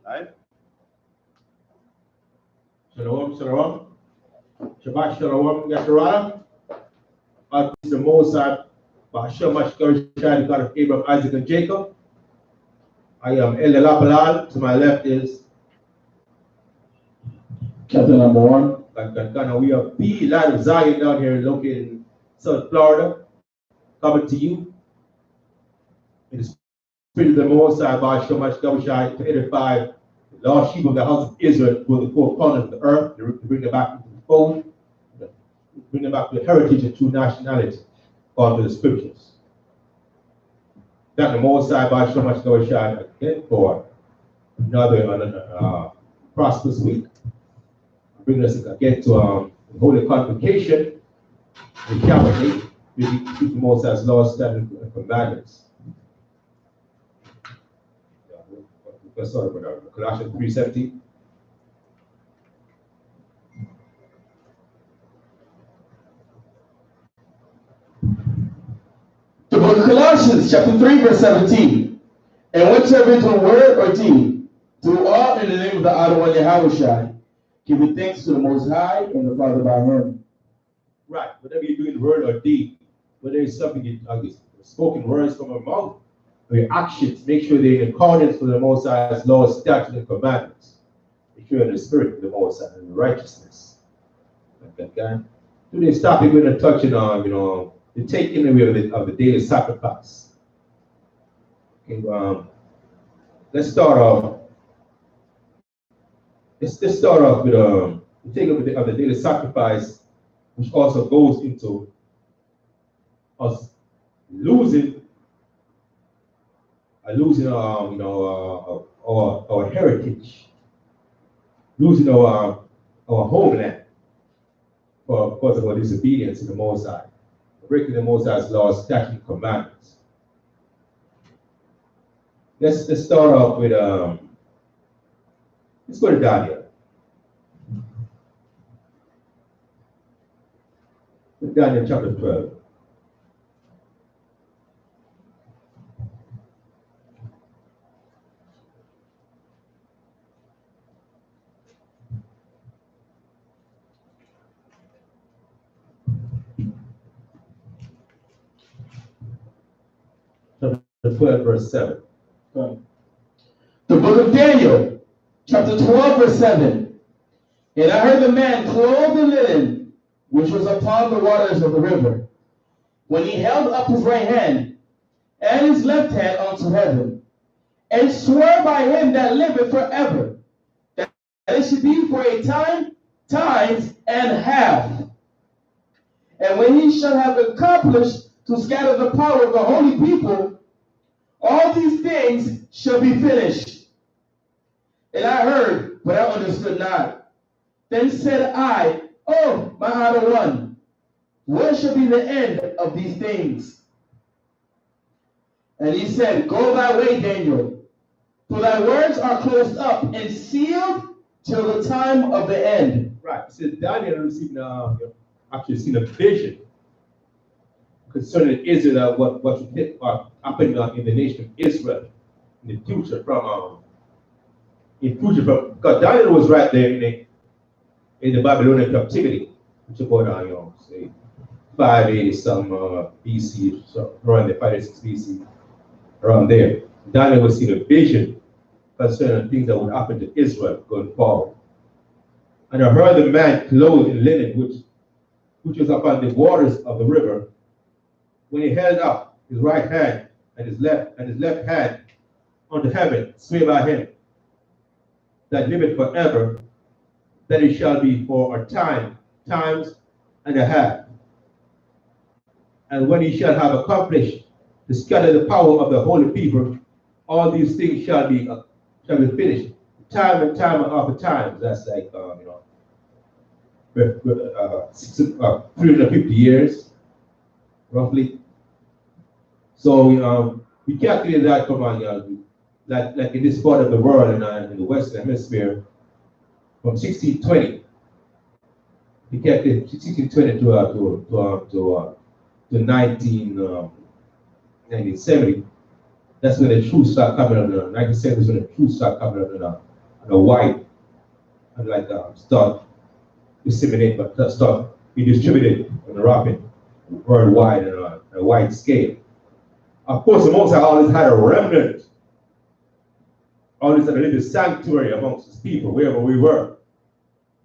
Right? Shalom, shalom. Shabbat shalom, Yasharala. God is the Most High, Ba'ashem Ashkar Shai, the God of Abraham, Isaac, and Jacob. I am El Lapalal. To my left is Captain number one. and we are the Light of Zion down here located in South Florida, coming to you in the spirit of the Most High, Ba'ashem Ashkar Shai, to edify the lost sheep of the house of Israel for the four corners of the earth, to bring them back into the fold, to bring them back to the heritage and true nationality, according to the scriptures. That the Most High, Ba'ashem Ashkar Shai, again for another prosperous week. Bring us again to the Holy Convocation, the cabinet, with the Most High's laws, statutes, and commandments. Let's start with Colossians 3:17. The book of Colossians, chapter 3, verse 17. And whatsoever is a word or deed, do all in the name of the Adonai Yahushua, giving thanks to the Most High and the Father by Him. Right. Whatever you do in word or deed, whether it's something spoken words from your mouth or your actions, make sure they're in accordance with the Most High's laws, statutes, and commandments. Make sure you're in the spirit of the Most High and righteousness. Okay. Today's topic we're going to touch on, the taking away of the daily sacrifice. Okay. Let's start off. Let's start off with the taking away of the daily sacrifice, which also goes into us losing our heritage, losing our homeland because of our disobedience in the Most High, breaking the Most High's laws, statutes, and commandments. Let's start off with let's go to Daniel. Daniel chapter 12. Chapter 12, verse 7. The book of Daniel, chapter 12, verse 7. And I heard the man clothed in linen, which was upon the waters of the river, when he held up his right hand and his left hand unto heaven, and swore by him that liveth forever, that it should be for a time, times, and half. And when he shall have accomplished to scatter the power of the holy people, all these things shall be finished. And I heard, but I understood not. Then said I, Oh, my other one, what shall be the end of these things? And he said, Go thy way, Daniel, for thy words are closed up and sealed till the time of the end. Right. It says Daniel received actually seen a vision concerning Israel, what happened in the nation of Israel in the future because Daniel was right there in the Babylonian captivity, which about say 580 some BC, so around the 586 BC, around there. Daniel was seeing a vision concerning things that would happen to Israel going forward. And I heard the man clothed in linen, which was upon the waters of the river, when he held up his right hand and his left hand unto heaven, swear by him that liveth forever, that it shall be for a time, times and a half. And when he shall have accomplished to scatter the power of the holy people, all these things shall be finished. Time and time after times. That's like 350 years, roughly. So we calculate that from like in this part of the world and in the Western Hemisphere, from 1620. We calculate 1620 to 1970. That's when the truth started coming up. 1970 is when the truth started coming up and a white, and like start disseminate, but start be distributed on the rapid worldwide on a wide scale. Of course, the Most High always had a remnant, always had a little sanctuary amongst his people, wherever we were.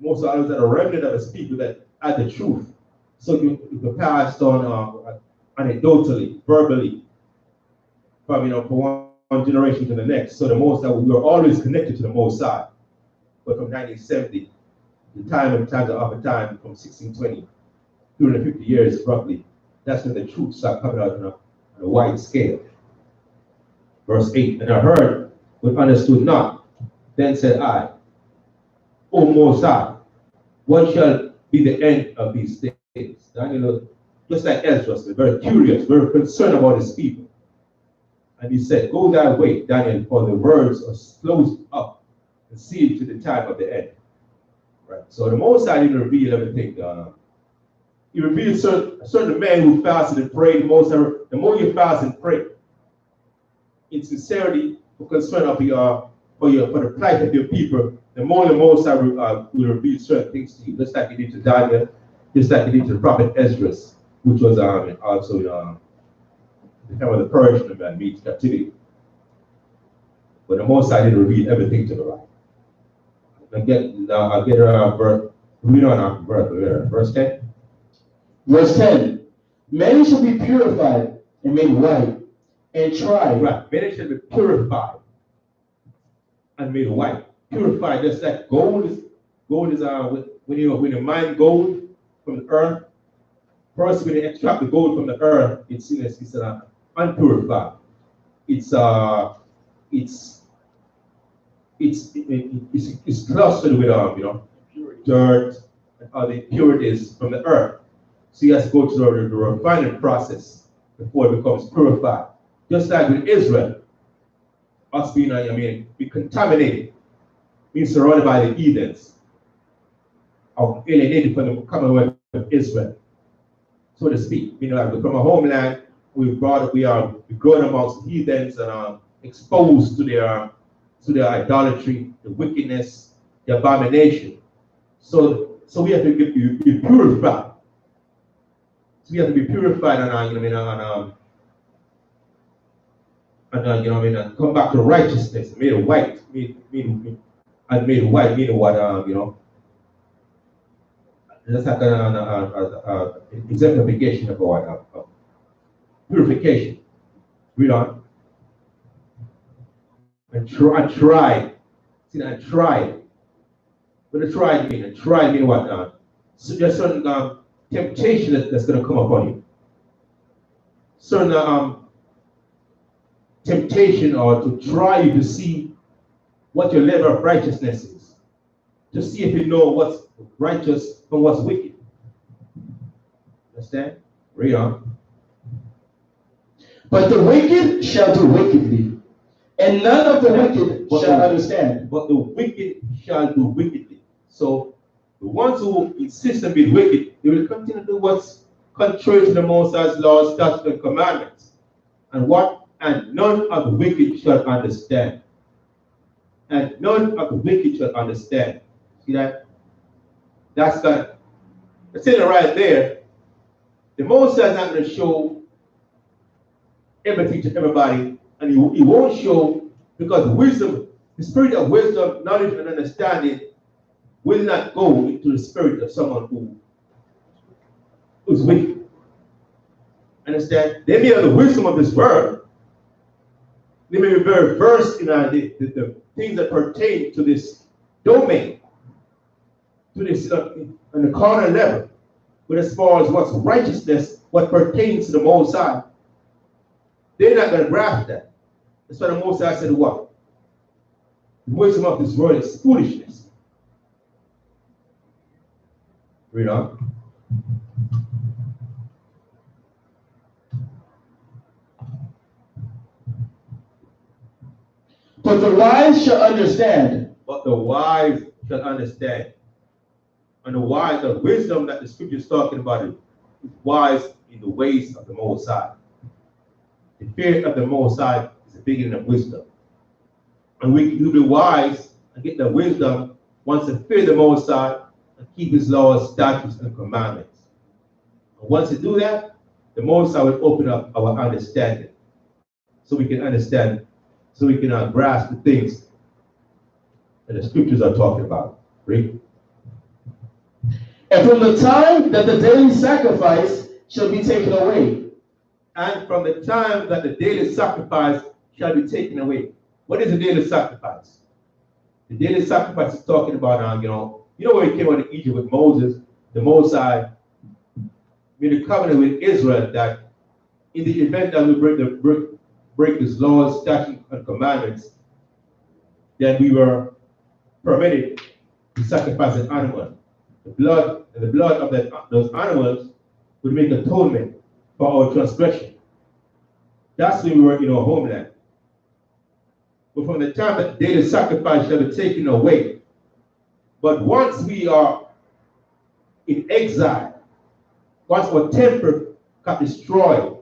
Most High always had a remnant of his people that had the truth. So you could pass on anecdotally, verbally, from from one generation to the next. So the Most High, we were always connected to the Most High. But from 1970, the time of time from 1620, 250 years roughly, that's when the truth started coming out on a wide scale. Verse 8, and I heard, but understood not. Then said I, O Most High, what shall be the end of these things? Daniel, just like Ezra, was very curious, very concerned about his people. And he said, go thy way, Daniel, for the words are closed up and sealed to the time of the end. Right. So the Most High didn't reveal everything. He revealed certain men who fasted and prayed. The more you fast and pray, in sincerity, for concern of for the plight of your people, the more the Most High will reveal certain things to you. Just like he did to Daniel, just like he did to the prophet Ezra, which was also the time of the Persian and Medes captivity. But the Most High didn't reveal everything to the right. I'll get verse. Read on verse 10. Verse 10. Many shall be purified and made white and tried. Right. Many shall be purified and made white. Purified, just like gold is when you mine gold from the earth. First, when you extract the gold from the earth, it's unpurified. It's clustered with dirt and other impurities from the earth. So you have to go through the refining process before it becomes purified. Just like with Israel, us being be contaminated, being surrounded by the heathens, or alienated from the commonwealth of Israel, so to speak. Like from a homeland, we grown amongst heathens and exposed to their idolatry, the wickedness, the abomination. So we have to be purified. So we have to be purified and come back to righteousness, made white, meaning what that's like an exemplification of what purification. Read on. And tried. See that tried. What does tried mean? And tried mean what? So there's certain temptation that's going to come upon you. Certain temptation or to try you to see what your level of righteousness is. To see if you know what's righteous from what's wicked. Understand? Read on. But the wicked shall do wickedly, and none of the wicked shall understand. But the wicked shall do wickedly. So the ones who insist on being wicked, they will continue to do what's contrary to the Most High's laws, statutes, and commandments. And none of the wicked shall understand. And none of the wicked shall understand. See that? That's it right there. The Most High is not going to show everything to everybody, and he won't show, because wisdom, the spirit of wisdom, knowledge, and understanding will not go into the spirit of someone who's wicked. Understand? They may have the wisdom of this world. They may be very versed in the things that pertain to this domain, to this on the carnal level. But as far as what's righteousness, what pertains to the Most High, they're not going to grasp that. That's why the Most High said what? The wisdom of this world is foolishness. Read on. But the wise shall understand. But the wise shall understand. And the wisdom that the scripture is talking about is wise in the ways of the Most High. The fear of the Most High is the beginning of wisdom. And you'll be wise and get the wisdom once to fear the Most High and keep his laws, statutes, and commandments. And once you do that, the Most High will open up our understanding so we can understand, so we can grasp the things that the scriptures are talking about. Read. And from the time that the daily sacrifice shall be taken away. And from the time that the daily sacrifice shall be taken away. What is the daily sacrifice? The daily sacrifice is talking about, when he came out of Egypt with Moses, the Most High made a covenant with Israel that in the event that we break his laws, statutes, and commandments, then we were permitted to sacrifice an animal. The blood of those animals would make atonement for our transgression. That's when we were in our homeland. But from the time that the daily sacrifice shall be taken away, but once we are in exile, once our temple got destroyed,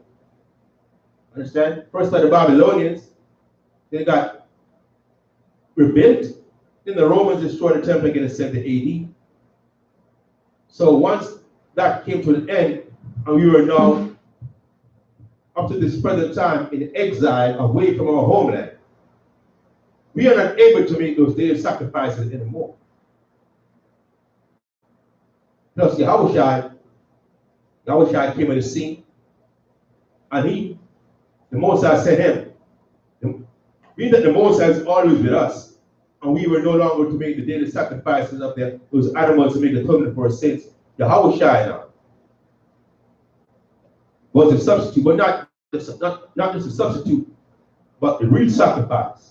understand? First by the Babylonians, they got rebuilt. Then the Romans destroyed the temple again in 70 AD. So once that came to an end, and we were now up to this present time in exile away from our homeland, we are not able to make those daily sacrifices anymore. Plus, Yahushua came on the scene, and the Most High sent him. Meaning that the Most High is always with us, and we were no longer to make the daily sacrifices of those animals to make atonement for our sins. Yahushua now was a substitute, but not just a substitute, but the real sacrifice.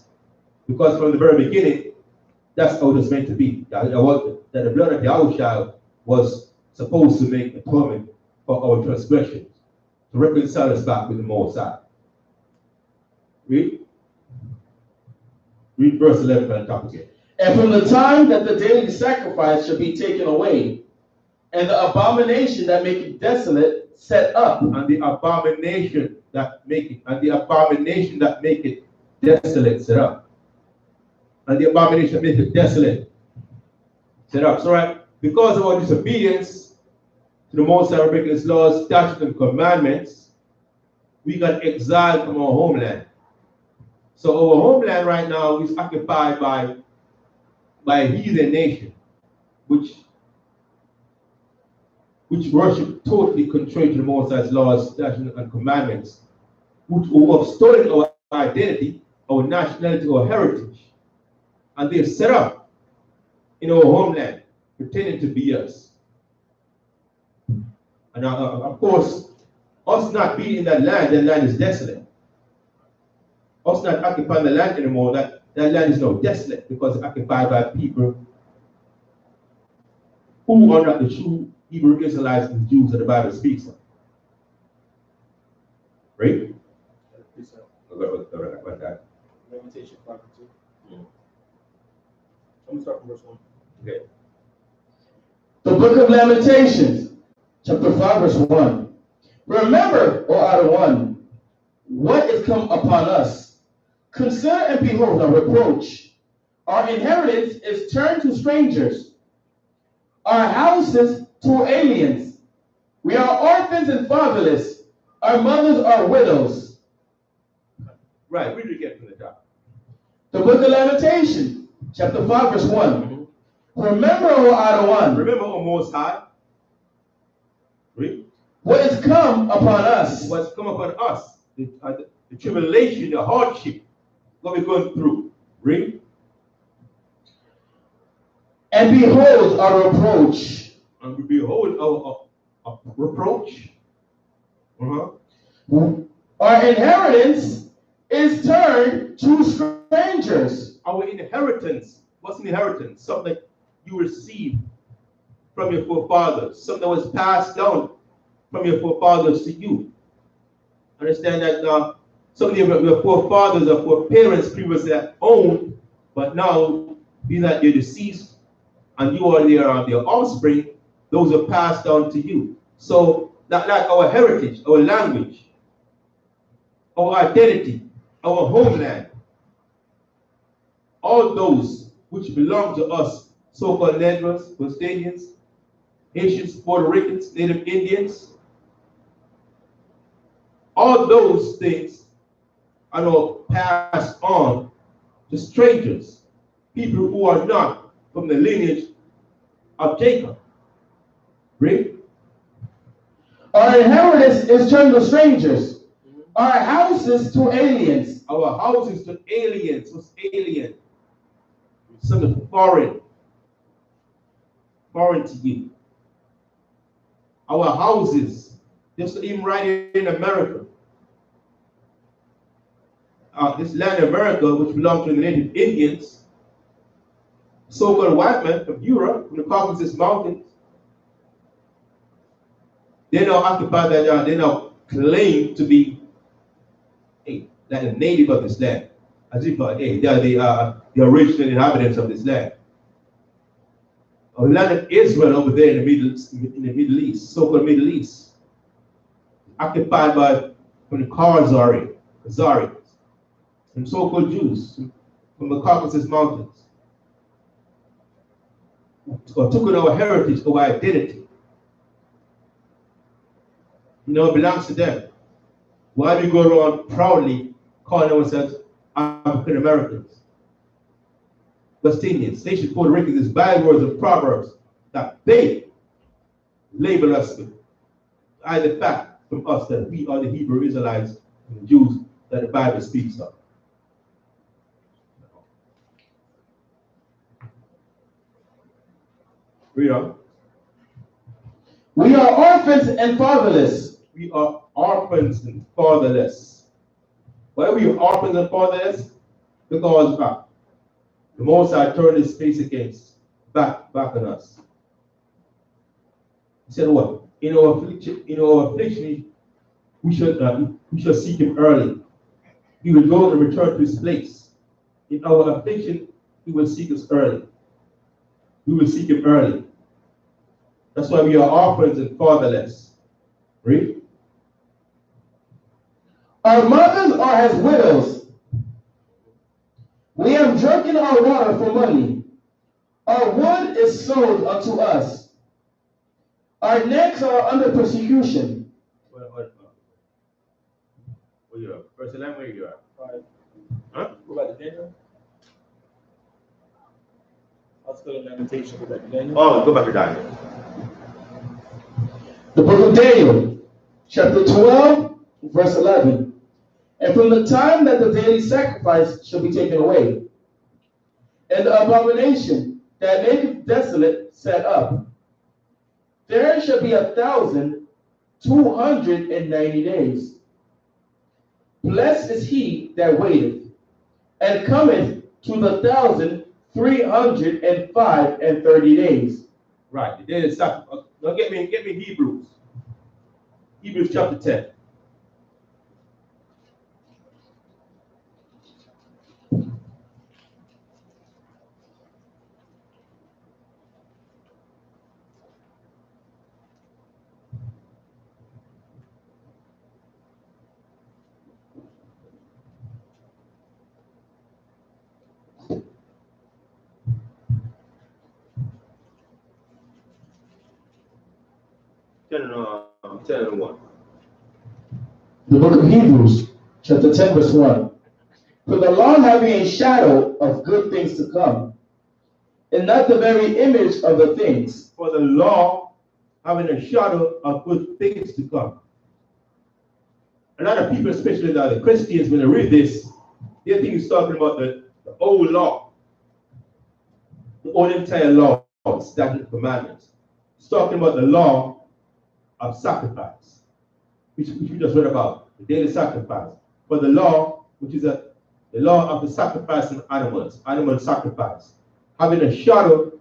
Because from the very beginning, that's how it was meant to be. That the blood of Yahushua was supposed to make atonement for our transgressions, to reconcile us back with the Most High. Read verse 11 from the top again. And from the time that the daily sacrifice shall be taken away, and the abomination that maketh desolate set up. And the abomination that maketh desolate set up. And the abomination that maketh desolate set up. So right, because of our disobedience to the Most High, breaking his laws, statutes, and commandments, we got exiled from our homeland. So our homeland right now is occupied by a heathen nation, which worship totally contrary to the Most High's laws, statutes, and commandments, who have stolen our identity, our nationality, our heritage, and they've set up in our homeland, pretending to be us. And of course, us not being in that land is desolate. Us not occupying the land anymore, that land is now desolate because it's occupied by people who are not the true Hebrew Israelites and Jews that the Bible speaks of. Right? About that. Lamentation 5 and 2. I'm going to start from verse 1. Okay. The book of Lamentations, chapter 5, verse 1. Remember, O Adawan, what is come upon us. Consider and behold our reproach. Our inheritance is turned to strangers, our houses to aliens. We are orphans and fatherless. Our mothers are widows. Right, read it again from the top. The book of Lamentations, chapter 5, verse 1. Remember, O Adawan. Remember, O Most High. Read. What is come upon us. What's come upon us. The tribulation, the hardship, what we're going through. Read. And behold our reproach. And we behold our reproach. Our inheritance is turned to strangers. Our inheritance. What's an inheritance? Something that you receive from your forefathers. Something that was passed down from your forefathers to you. Understand that some of your forefathers or foreparents previously owned, but now being that they're deceased and you are their offspring, those are passed down to you. So that like our heritage, our language, our identity, our homeland, all those which belong to us, so-called Negroes, West Indians, Haitians, Puerto Ricans, Native Indians. All those things are now passed on to strangers, people who are not from the lineage of Jacob. Read. Our inheritance is turned to strangers, our houses to aliens. Our houses to aliens. What's alien? Something foreign. Foreign to you. Our houses, just even right in America. This land of America, which belonged to the native Indians, so-called white men from Europe, from the Caucasus Mountains, they now occupy that, they now claim to be like a native of this land, as if they are the original inhabitants of this land. The land of Israel over there in the Middle East, so-called Middle East, occupied by from the Khazarians, and so-called Jews from the Caucasus Mountains, or took on our heritage, our identity. It belongs to them. Why do we go around proudly calling ourselves African Americans, West Indians, Haitians, Puerto Ricans? These bywords of proverbs that they label us with. Hide the fact from us that we are the Hebrew Israelites and the Jews that the Bible speaks of. Read on. We are orphans and fatherless. We are orphans and fatherless. Why are we orphans and fatherless? Because the Most High turned his face against, back on us. He said what? In our affliction, we shall seek him early. He will go and return to his place. In our affliction, he will seek us early. We will seek him early. That's why we are orphans and fatherless. Read. Our mothers are as widows. We have drunken our water for money. Our wood is sold unto us. Our necks are under persecution. Where you are? Verse 11, where you are? Huh? Go back to Daniel. I'll still in Lamentation. Go back to Daniel. Oh, go back to Daniel. The book of Daniel, chapter 12, verse 11. And from the time that the daily sacrifice shall be taken away, and the abomination that maketh desolate set up, there shall be 1,290 days. Blessed is he that waiteth, and cometh to the 1,330 days. Right. The daily sacrifice. Now get me Hebrews. Hebrews chapter 10. Ten and 1. The book of Hebrews, chapter 10, verse 1. For the law having a shadow of good things to come, and not the very image of the things. For the law having a shadow of good things to come. A lot of people, especially the Christians, when they read this, they think it's talking about the old law, the old entire law, statute, commandments. It's talking about the law of sacrifice, which we just read about, the daily sacrifice. For the law, which is the law of the sacrifice of animal sacrifice, having a shadow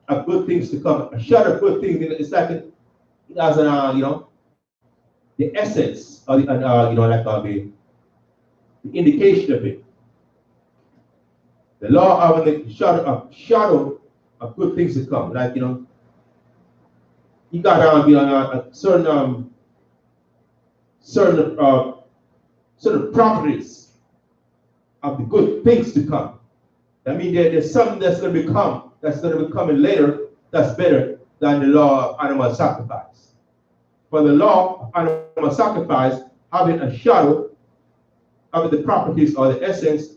of good things to come. A shadow of good things, it's like it has an, the essence of the, the indication of it. The law having the shadow of good things to come, like you got certain properties of the good things to come. That means there's something that's going to be coming later that's better than the law of animal sacrifice. For the law of animal sacrifice having a shadow of the properties or the essence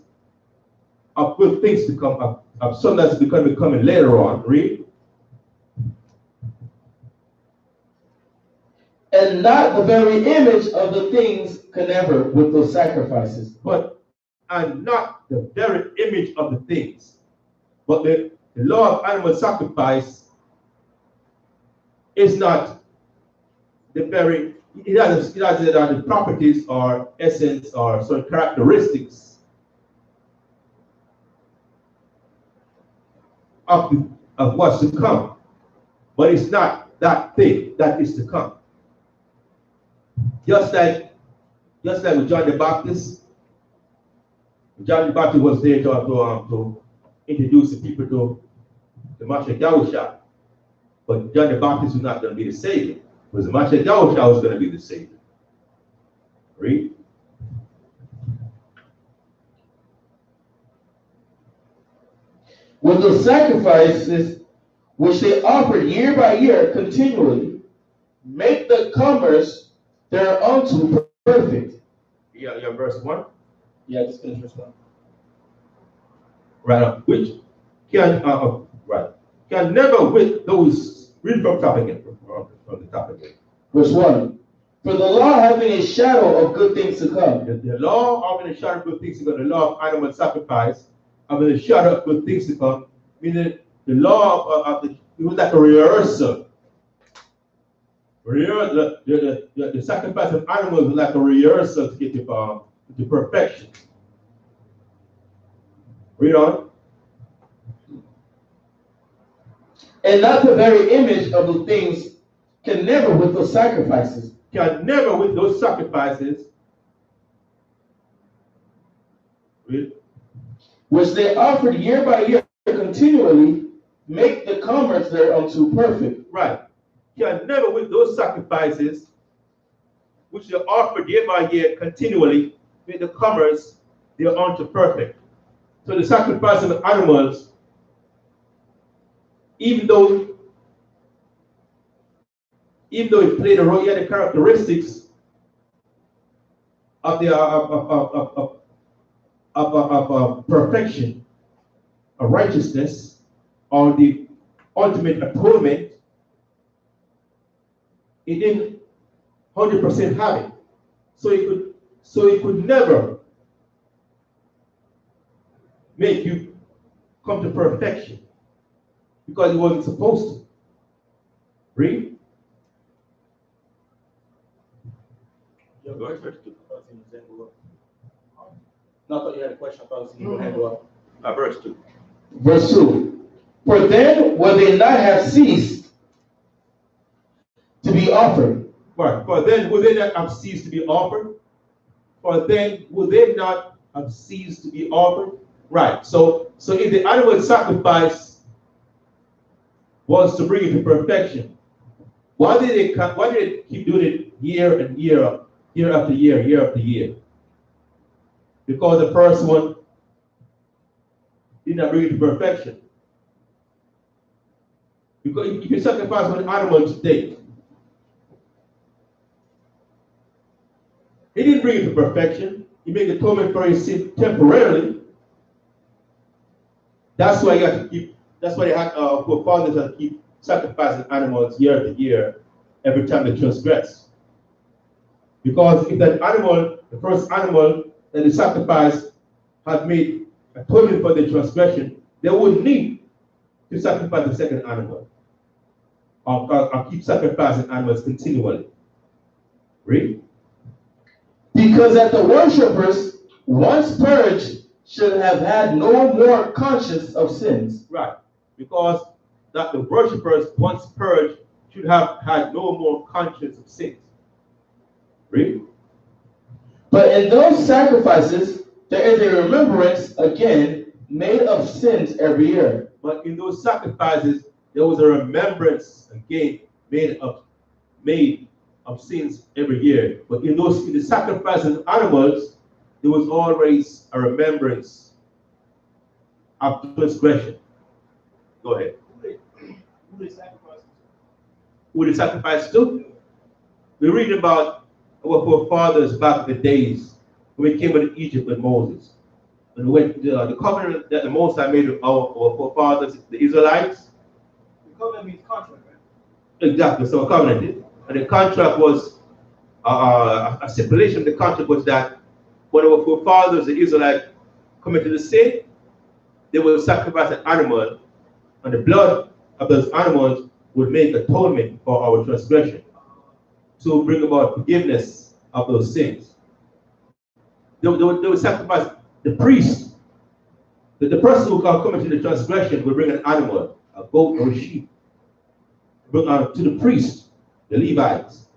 of good things to come, of something that's going to be coming later on. Read. And not the very image of the things connected with those sacrifices. And not the very image of the things. But the law of animal sacrifice is not the very, it has the properties or essence or certain characteristics of what's to come. But it's not that thing that is to come. Just like with John the Baptist. John the Baptist was there to introduce the people to the Mashiach Yahushua. But John the Baptist was not going to be the Savior. It was the Mashiach Yahushua was going to be the Savior. Read. With the sacrifices which they offered year by year continually, make the comers thereunto perfect. Yeah, verse 1. Yeah, just finish verse 1. Right up. Which can never with those, read from top again, from the top again. Verse 1. For the law having a shadow of good things to come. The law having a shadow of good things to come, the law of animal sacrifice having a shadow of good things to come, meaning the law of it was like a rehearsal. The sacrifice of animals was like a rehearsal to get to perfection. Read on. And not the very image of the things can never with those sacrifices. Can never with those sacrifices. Read. Which they offered year by year continually, make the comers thereunto perfect. Right. Can never with those sacrifices, which they offered year by year continually, make the comers thereunto perfect. So the sacrifice of the animals, even though it played a role, it had the characteristics of the perfection, of righteousness, or the ultimate atonement. It didn't 100% have it, so it could never make you come to perfection because it wasn't supposed to. Read. Yeah, go ahead. No, I thought you had a question. I thought it was you hand up. Verse 2. Verse 2. For then will they not have ceased to be offered. Right. For then will they not have ceased to be offered? For then will they not have ceased to be offered? Right. So if the animal sacrifice was to bring it to perfection, why did they keep doing it year and year after year, year after year? Because the first one did not bring it to perfection. Because if you sacrifice one animal today, he didn't bring it to perfection. He made atonement for his sin temporarily. That's why that's why they had fathers had to keep sacrificing animals year after year every time they transgress. Because if that animal, the first animal that they sacrificed, had made atonement for the transgression, they wouldn't need to sacrifice the second animal or keep sacrificing animals continually. Read. Because that the worshippers, once purged, should have had no more conscience of sins. Right. Because that the worshippers, once purged, should have had no more conscience of sins. Read. But in those sacrifices, there is a remembrance again made of sins every year. But in those sacrifices, there was a remembrance again made of sins every year. But in the sacrifice of animals, there was always a remembrance of transgression. Go ahead. Who they sacrifice? Who the sacrifice to? We read about our forefathers back in the days when we came into Egypt with Moses. And when the covenant that the Most High made with our forefathers, the Israelites. The covenant means contract, right? Exactly, so a covenant is. And the contract was, a stipulation of the contract was that when our forefathers, the Israelites, committed the sin, they would sacrifice an animal, and the blood of those animals would make atonement for our transgression to bring about forgiveness of those sins. They would sacrifice the priest. The person who committed the transgression would bring an animal, a goat or a sheep, to the priest, the Levites.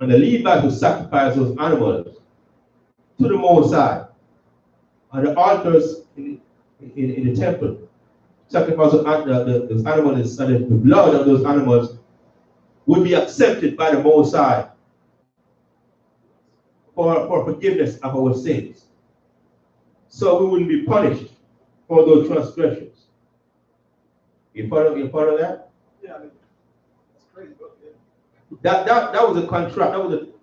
And the Levites would sacrifice those animals to the Most High on the altars in the temple. Sacrifice of those animals, and the blood of those animals would be accepted by the Most High for forgiveness of our sins. So we wouldn't be punished for those transgressions. You follow that? Yeah, I mean, that's crazy, but yeah. That was a contract.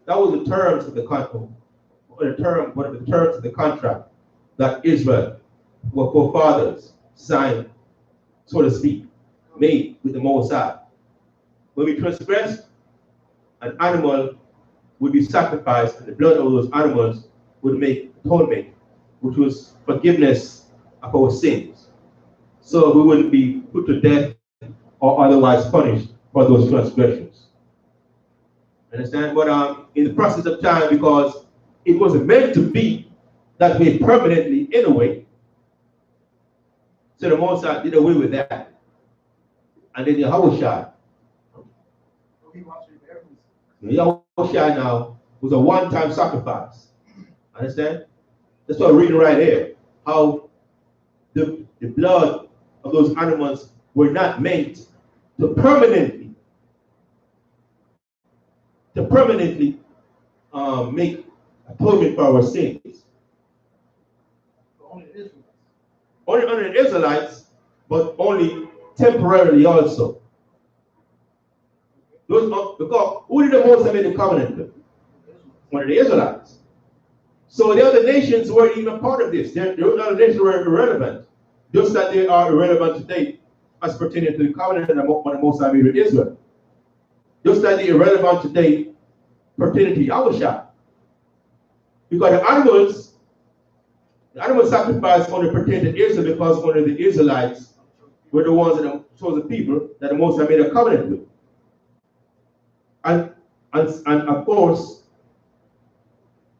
That was the terms of the contract. One of the terms of the contract that Israel, our forefathers, signed, so to speak, made with the Most High. When we transgress, an animal would be sacrificed, and the blood of those animals would make atonement, which was forgiveness of our sins. So we wouldn't be put to death or otherwise punished for those transgressions. Understand? But in the process of time, because it wasn't meant to be that way permanently anyway, so the Most High did away with that. And then Yahushua now was a one-time sacrifice. Understand? That's what we're reading right here. How the blood of those animals were not meant to permanently make atonement for our sins. Only the Israelites. Only under the Israelites, but only temporarily also. Because who did the Most High make the covenant with? One of the Israelites. So the other nations weren't even part of this. The other nations were irrelevant. Just that they are irrelevant today as pertaining to the covenant that the Most High made with Israel. Just that they're irrelevant today pertaining to Yahushua. Because the animal sacrifice only pertained to Israel because only the Israelites were the ones that chose the people that the Most High made a covenant with. And of course,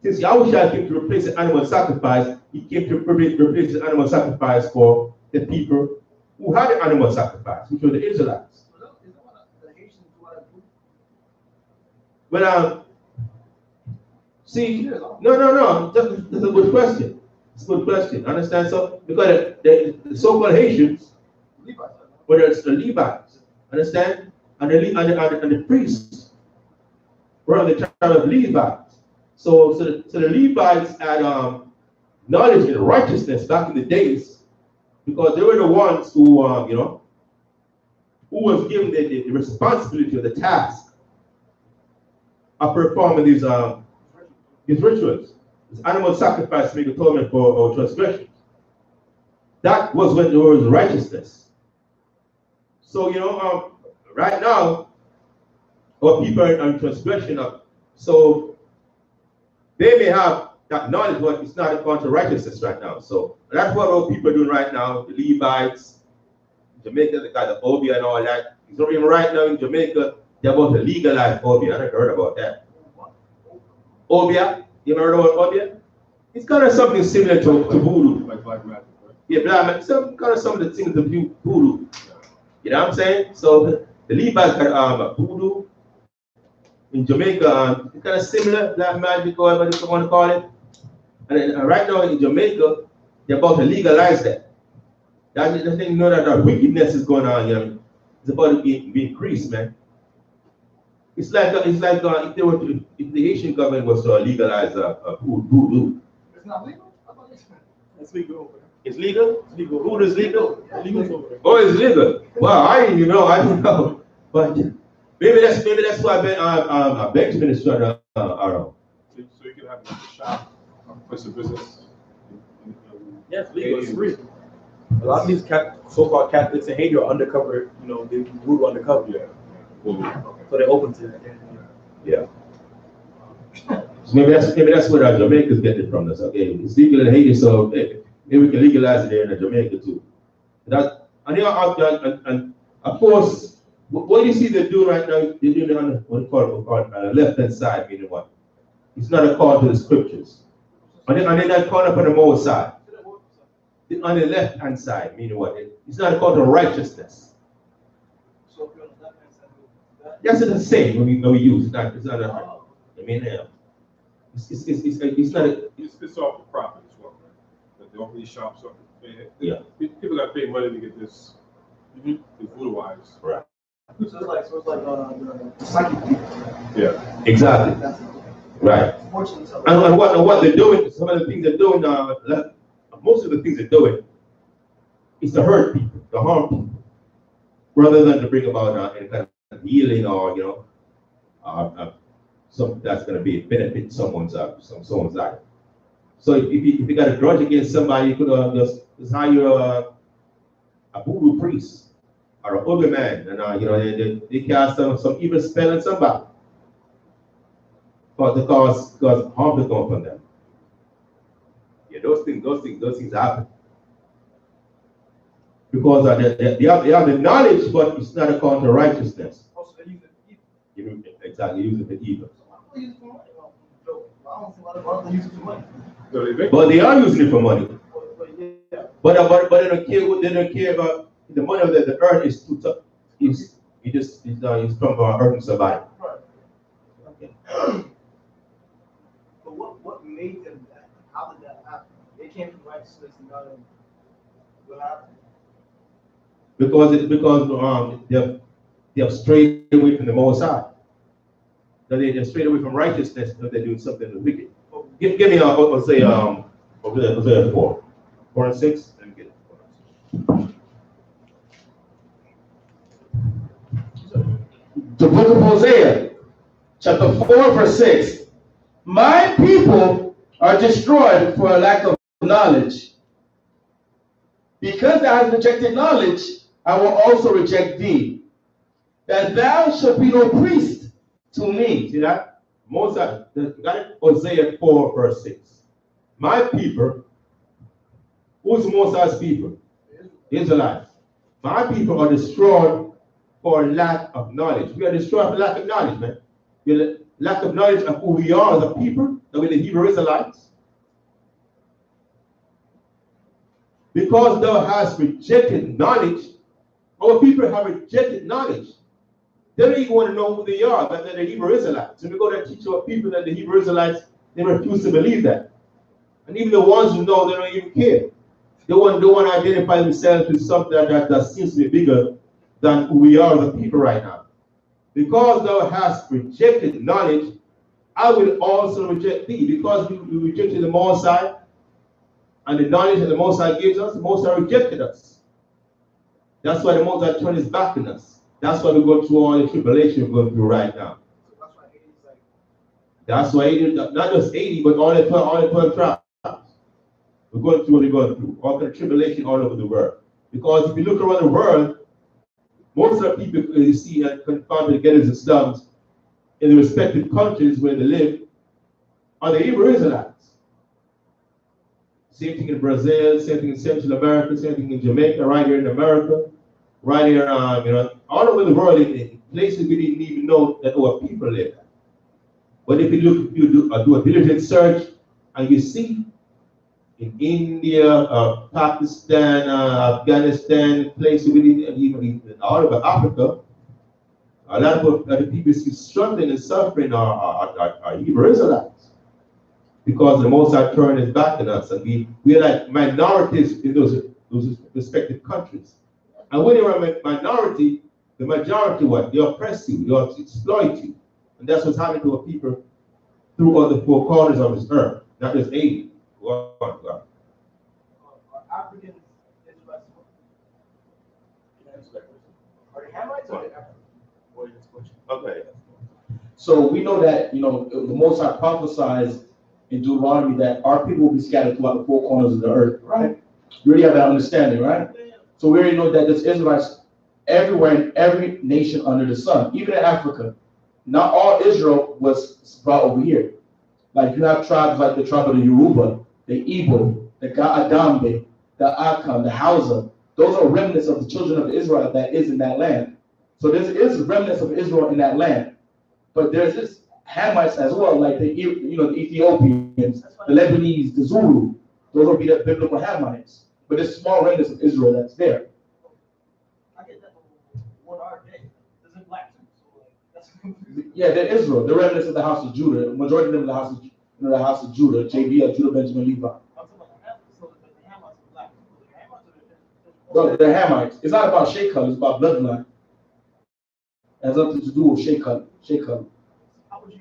since Yahushua came to replace the animal sacrifice, he came to replace the animal sacrifice for the people who had the animal sacrifice, which were the Israelites. Is that what the Haitians want to do? Well, see, no. That's a good question. It's a good question. Understand? So, because the so-called Haitians, whether it's the Levites, understand, and the priests were on the tribe of Levites. So the Levites had knowledge and righteousness back in the days, because they were the ones who who was given the responsibility or the task of performing these rituals, this animal sacrifice to make atonement for our transgressions. That was when there was righteousness. So right now, our people are in transgression of, so they may have that knowledge, but it's not according to righteousness right now. So that's what our people are doing right now. The Levites, Jamaica, they got the Obia and all that. It's not even right now in Jamaica, they're about to legalize Obia. I never heard about that. Obia, you ever heard about Obia? It's kind of something similar to voodoo. Like black magic, right? Yeah, black magic, kind of some of the things of voodoo. You know what I'm saying? So the Levites got voodoo. In Jamaica, it's kind of similar, black magic, or whatever you want to call it. And right now in Jamaica, they're about to legalize that. That's the thing, that wickedness is going on, It's about to be increased, man. It's like if the Haitian government was to legalize voodoo. It's not legal? I thought it's legal. It's legal? Legal. Food is legal? Legal's over there. Oh, it's legal. Wow, I didn't even know. I didn't know. But maybe that's why Benjamin is trying to around. So you can have a shop, a place of business. Yeah, it's legal. It's free. A lot of these so-called Catholics in Haiti are undercover. You know, they voodoo undercover. Yeah. So they're open to it. Yeah. So maybe that's where our Jamaicans get it from. Us. Okay, it's legal in Haiti, so maybe we can legalize it there in Jamaica too. And of course, what you see they do right now, they're doing it on the left-hand side, meaning what? It's not according to the scriptures. And they're not calling up on the more side. On the left-hand side, meaning what? It's not according to righteousness. So if you're on the left-hand side, Yes, it's the same when we use it. It's not I mean, it's not It's off the profit as well, right? They open these shops up. Yeah. People got to pay money to get this. Mm-hmm. Food wise. Right. So it's like the psychic people. Yeah. Exactly. Right. And what they're doing, some of the things they're doing, most of the things they're doing is to hurt people, to harm people, rather than to bring about any kind of healing or something that's going to be benefit someone's life. So if you got a grudge against somebody, you could just hire a voodoo priest or an ugly man, and they cast some evil spell on somebody. But because harm to come from them. Yeah, those things happen. Because they have the knowledge, but it's not according to righteousness. Also, they use it for evil. Exactly, use it for evil. Use it for money. I don't see why they use it for money. But they are using it for money. Yeah. But they don't care about the money that the earth is too tough. He's from earth survival. Right. Okay. But what made them that? How did that happen? They came from righteousness and God. What happened? Because they have strayed away from the Most High. They're strayed away from righteousness because they're doing something wicked. Give me Hosea 4 and 6. Let me get it. The book of Hosea, chapter 4, verse 6. My people are destroyed for a lack of knowledge. Because thou hast rejected knowledge, I will also reject thee, that thou shalt be no priest to me. See that? Moses, got it? Hosea 4, verse 6. My people, who's Moses' people? Israelites. My people are destroyed for lack of knowledge. We are destroyed for lack of knowledge, man. We lack of knowledge of who we are as a people, that we're the Hebrew Israelites. Because thou hast rejected knowledge, our people have rejected knowledge. They don't even want to know who they are, that they're the Hebrew Israelites. When we go there and teach our people that the Hebrew Israelites, they refuse to believe that. And even the ones who know, they don't even care. They want to identify themselves with something that seems to be bigger than who we are as a people right now. Because thou hast rejected knowledge, I will also reject thee. Because we rejected the Most High, and the knowledge that the Most High gives us, the Most High rejected us. That's why the Most High turned his back on us. That's why we go through all the tribulation we're going through right now. That's why 80, not just 80, but all the 12 tribes. We're going through what we're going through. All kind of tribulation all over the world. Because if you look around the world, most of the people you see are confounded together in slums in the respective countries where they live are the Hebrew Israelites. Same thing in Brazil, same thing in Central America, same thing in Jamaica, right here in America, right here, all over the world, in places we didn't even know that our people live. But if you look, you do a diligent search, and you see in India, Pakistan, Afghanistan, places we didn't even all over Africa, a lot of the people struggling and suffering are Hebrew Israelites. Because the Most High turned his back on us, and we are like minorities in those respective countries. And when you're a minority, the majority what? They oppress you, they exploit you. And that's what's happening to our people through all the four corners of this earth, not just 80. African answer that question. Are they Hamites or are they African? What is this question? Okay. So we know that, the Most High prophesies in Deuteronomy that our people will be scattered throughout the four corners of the earth, right? You already have that understanding, right? So we already know that there's Israelites everywhere in every nation under the sun, even in Africa. Not all Israel was brought over here. Like you have tribes like the tribe of the Yoruba, the Igbo, the Gaadambe, the Akan, the Hausa. Those are remnants of the children of Israel that is in that land. So there is remnants of Israel in that land. But there's this Hamites as well, like the Ethiopians, the Lebanese, the Zulu. Those will be the biblical Hamites. But there's small remnants of Israel that's there. I get that. What are they? There's a black too. So like, that's confusing. Yeah, they're Israel. The remnants of the house of Judah. The majority of them are the house of Judah. JB, Judah, Benjamin, Levi. I'm talking about the Hamites. So the Hamites are black. The Hamites are No, they're Hamites. It's not about shade color. It's about bloodline. It has nothing to do with shade color. How would you?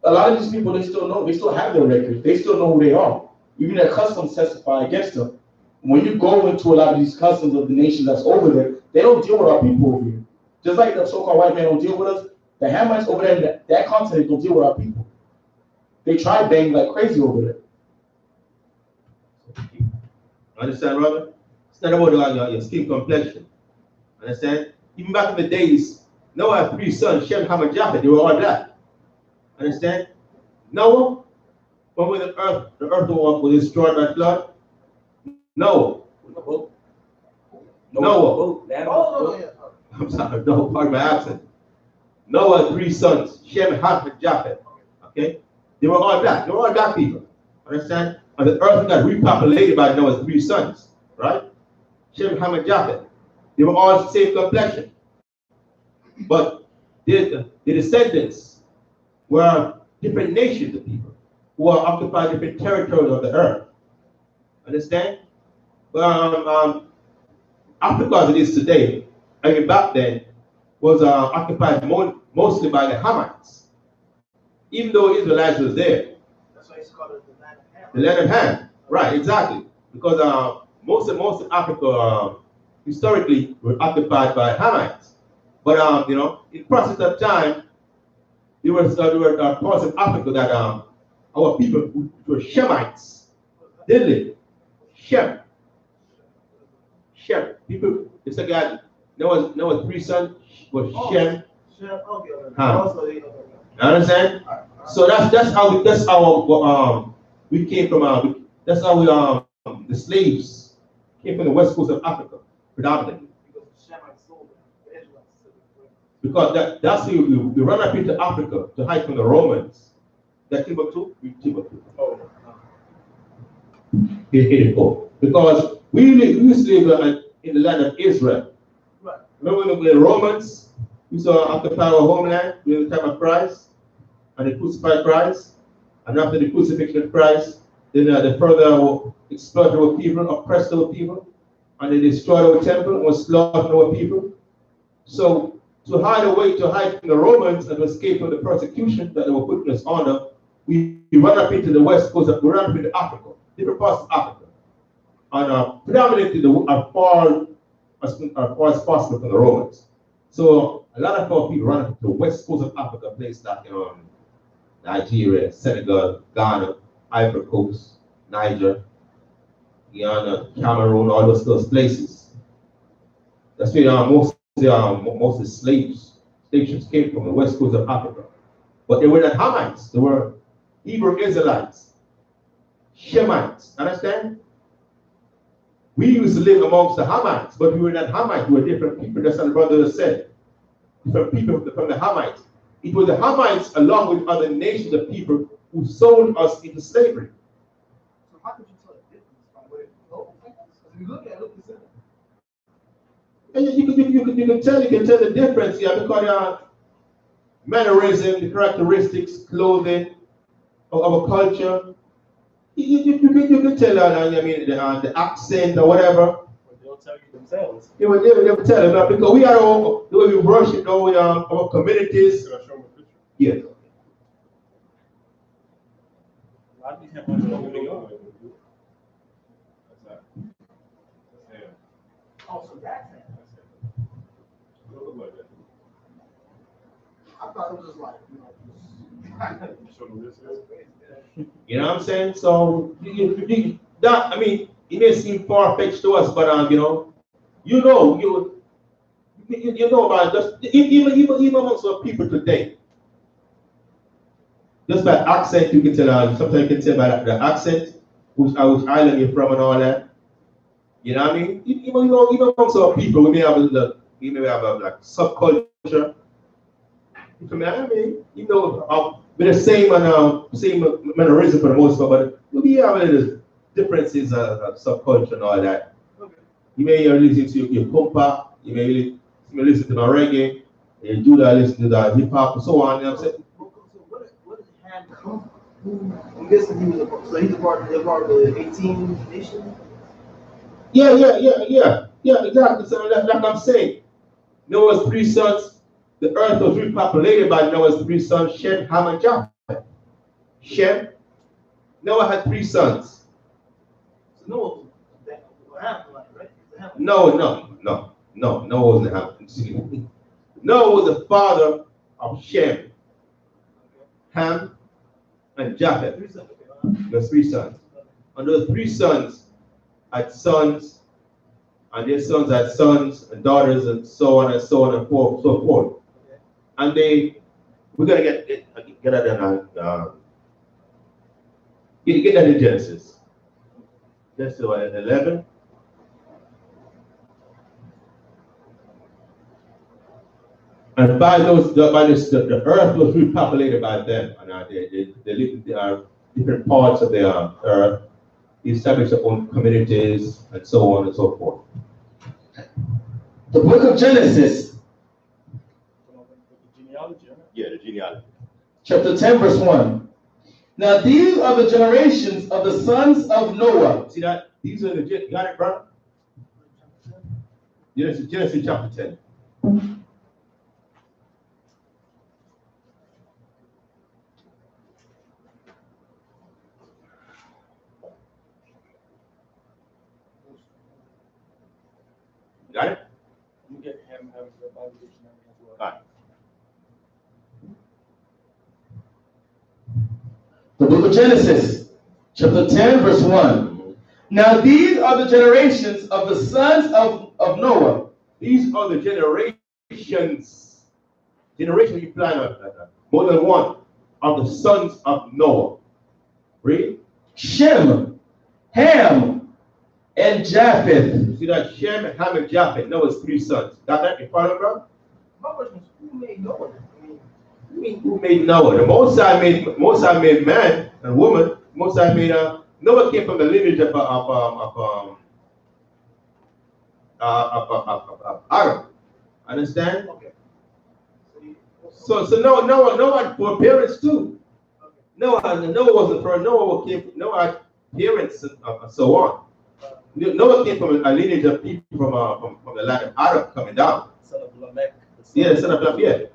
A lot of these people, they still know. They still have their records. They still know who they are. Even their customs testify against them. When you go into a lot of these customs of the nations that's over there, they don't deal with our people over here. Just like the so-called white man don't deal with us, the Hamites over there in that continent don't deal with our people. They try bang like crazy over there. Understand, brother? It's not about your skin complexion. Understand? Even back in the days, Noah had 3 sons, Shem, Ham, and Japheth. They were all black. Understand? Noah, when the earth was destroyed by flood, Noah. I'm sorry, no, pardon my accent. Noah had 3 sons, Shem, Ham, and Japheth. Okay? They were all black. They were all black people. Understand? And the earth got repopulated by Noah's 3 sons. Right? Shem, Ham, and Japheth. They were all the same complexion. But the descendants were different nations of people who are occupied different territories of the earth. Understand? But Africa as it is today, I mean back then, was occupied mostly by the Hamites. Even though Israelites was there. That's why it's called the land of Ham. The land of Ham. Right, exactly. Because most of Africa historically were occupied by Hamites. But in process of time, there were parts of Africa that our people who were Shemites. They lived. Shem. People, it's a guy. There was 3 sons was Shem. Ham. You understand? So that's how we came from. That's how we the slaves came from the west coast of Africa predominantly. Because that's how we run up into Africa to hide from the Romans. That Timbuktu. Oh. Because we used to live in the land of Israel. Right. Remember when the Romans used to occupy our homeland during the time of Christ, and they crucified Christ, and after the crucifixion of Christ, then they further exploited our people, oppressed our people, and they destroyed our temple and was slaughtering our people. So to hide from the Romans and to escape from the persecution that they were putting us under, we run up into the west coast, we run up into Africa, different parts of Africa. And predominantly as far as possible from the Romans. So a lot of our people run up to the west coast of Africa, places like Nigeria, Senegal, Ghana, Ivory Coast, Niger, Guyana, Cameroon, all those places. That's where most of the slave ships came from, the west coast of Africa. But they were not Hamites, they were Hebrew Israelites, Shemites, understand? We used to live amongst the Hamites, but we were not Hamites, we were different people. That's what the brother said. Different people from the Hamites. It was the Hamites, along with other nations of people, who sold us into slavery. So how could you tell the difference from where it goes? If you look at it, and you can tell the difference, yeah, because mannerism, the characteristics, clothing of our culture. You can tell, I mean, the accent or whatever. They'll tell you themselves. They will tell you, because we are all, the way we worship, our communities. Should I show them a picture? Yeah. A lot of these have much longer to go. That's that. That's him. Oh, so that's it. Don't look like that. I thought it was just like, Show them this is. You know what I'm saying? So that, I mean, it may seem far-fetched to us, but you know about just even amongst our people today. Just by accent, you can tell. Sometimes you can tell by the accent, which island you're from and all that. You know what I mean? Even amongst our people, we may have a like subculture. I mean, with the same mannerism for the most part, but we have a little differences of subculture and all that. okay. You may listen to your compa, you may listen to my reggae, and Judah listen to the hip hop and so on. You know what I'm saying? So what is Ham come? I'm guessing he's a part of the 18 nation. Yeah, exactly. So like I'm saying, Noah's three sons. The earth was repopulated by Noah's three sons, Shem, Ham, and Japheth. Shem, Noah had three sons. So Noah, Ham, right? No, Noah wasn't Ham. Noah was the father of Shem, Ham, and Japheth. There's three sons. And those three sons had sons, and their sons had sons and daughters, and so on and so on and so forth. And we're gonna get that get that in Genesis. Genesis 11. And the earth was repopulated by them, and they lived in different parts of the earth, established their own communities, and so on and so forth. The book of Genesis, Genealogy, right? Yeah, the genealogy. chapter 10, verse 1. Now these are the generations of the sons of Noah. See that? These are the got it, brother? Genesis chapter 10. Got it? You get him having the Bible dictionary as well. All right. The book of Genesis, chapter 10, verse 1. Now these are the generations of the sons of Noah. These are the generations. Generation you plan on more than one of the sons of Noah. Read. Shem, Ham, and Japheth. See that? Shem, Ham, and Japheth. Noah's three sons. Got that? You follow, bro? My question is, who made Noah? I mean, who made Noah? The Most High made man and woman. Most High made Noah came from the lineage of Adam. Understand? Okay. So Noah had four parents too. Noah wasn't first. Noah had parents and so on. Noah came from a lineage of people from the land of Adam coming down. Son of Lamech. Yeah, the son of Lamech. Yeah.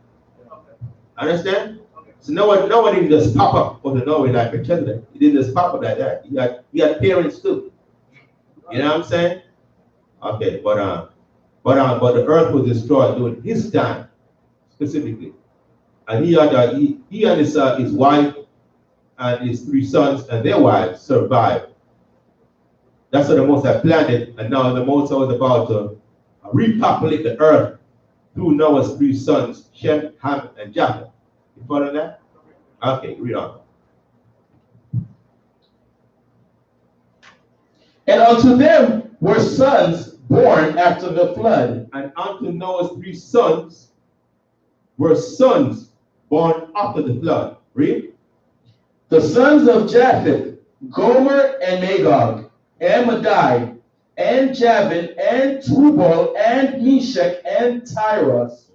Understand? So Noah didn't just pop up on the Noah like Melchizedek. He didn't just pop up like that. He had parents too. You know what I'm saying? Okay, but the earth was destroyed during his time specifically, and he and his wife and his three sons and their wives survived. That's what the Most High planned it, and now the Most High was about to repopulate the earth through Noah's three sons, Shem, Ham, and Japheth. You follow that? Okay, read on. And unto them were sons born after the flood. And unto Noah's three sons were sons born after the flood. Read. The sons of Japheth, Gomer and Magog, and Madai, and Javan, and Tubal, and Meshach, and Tyros.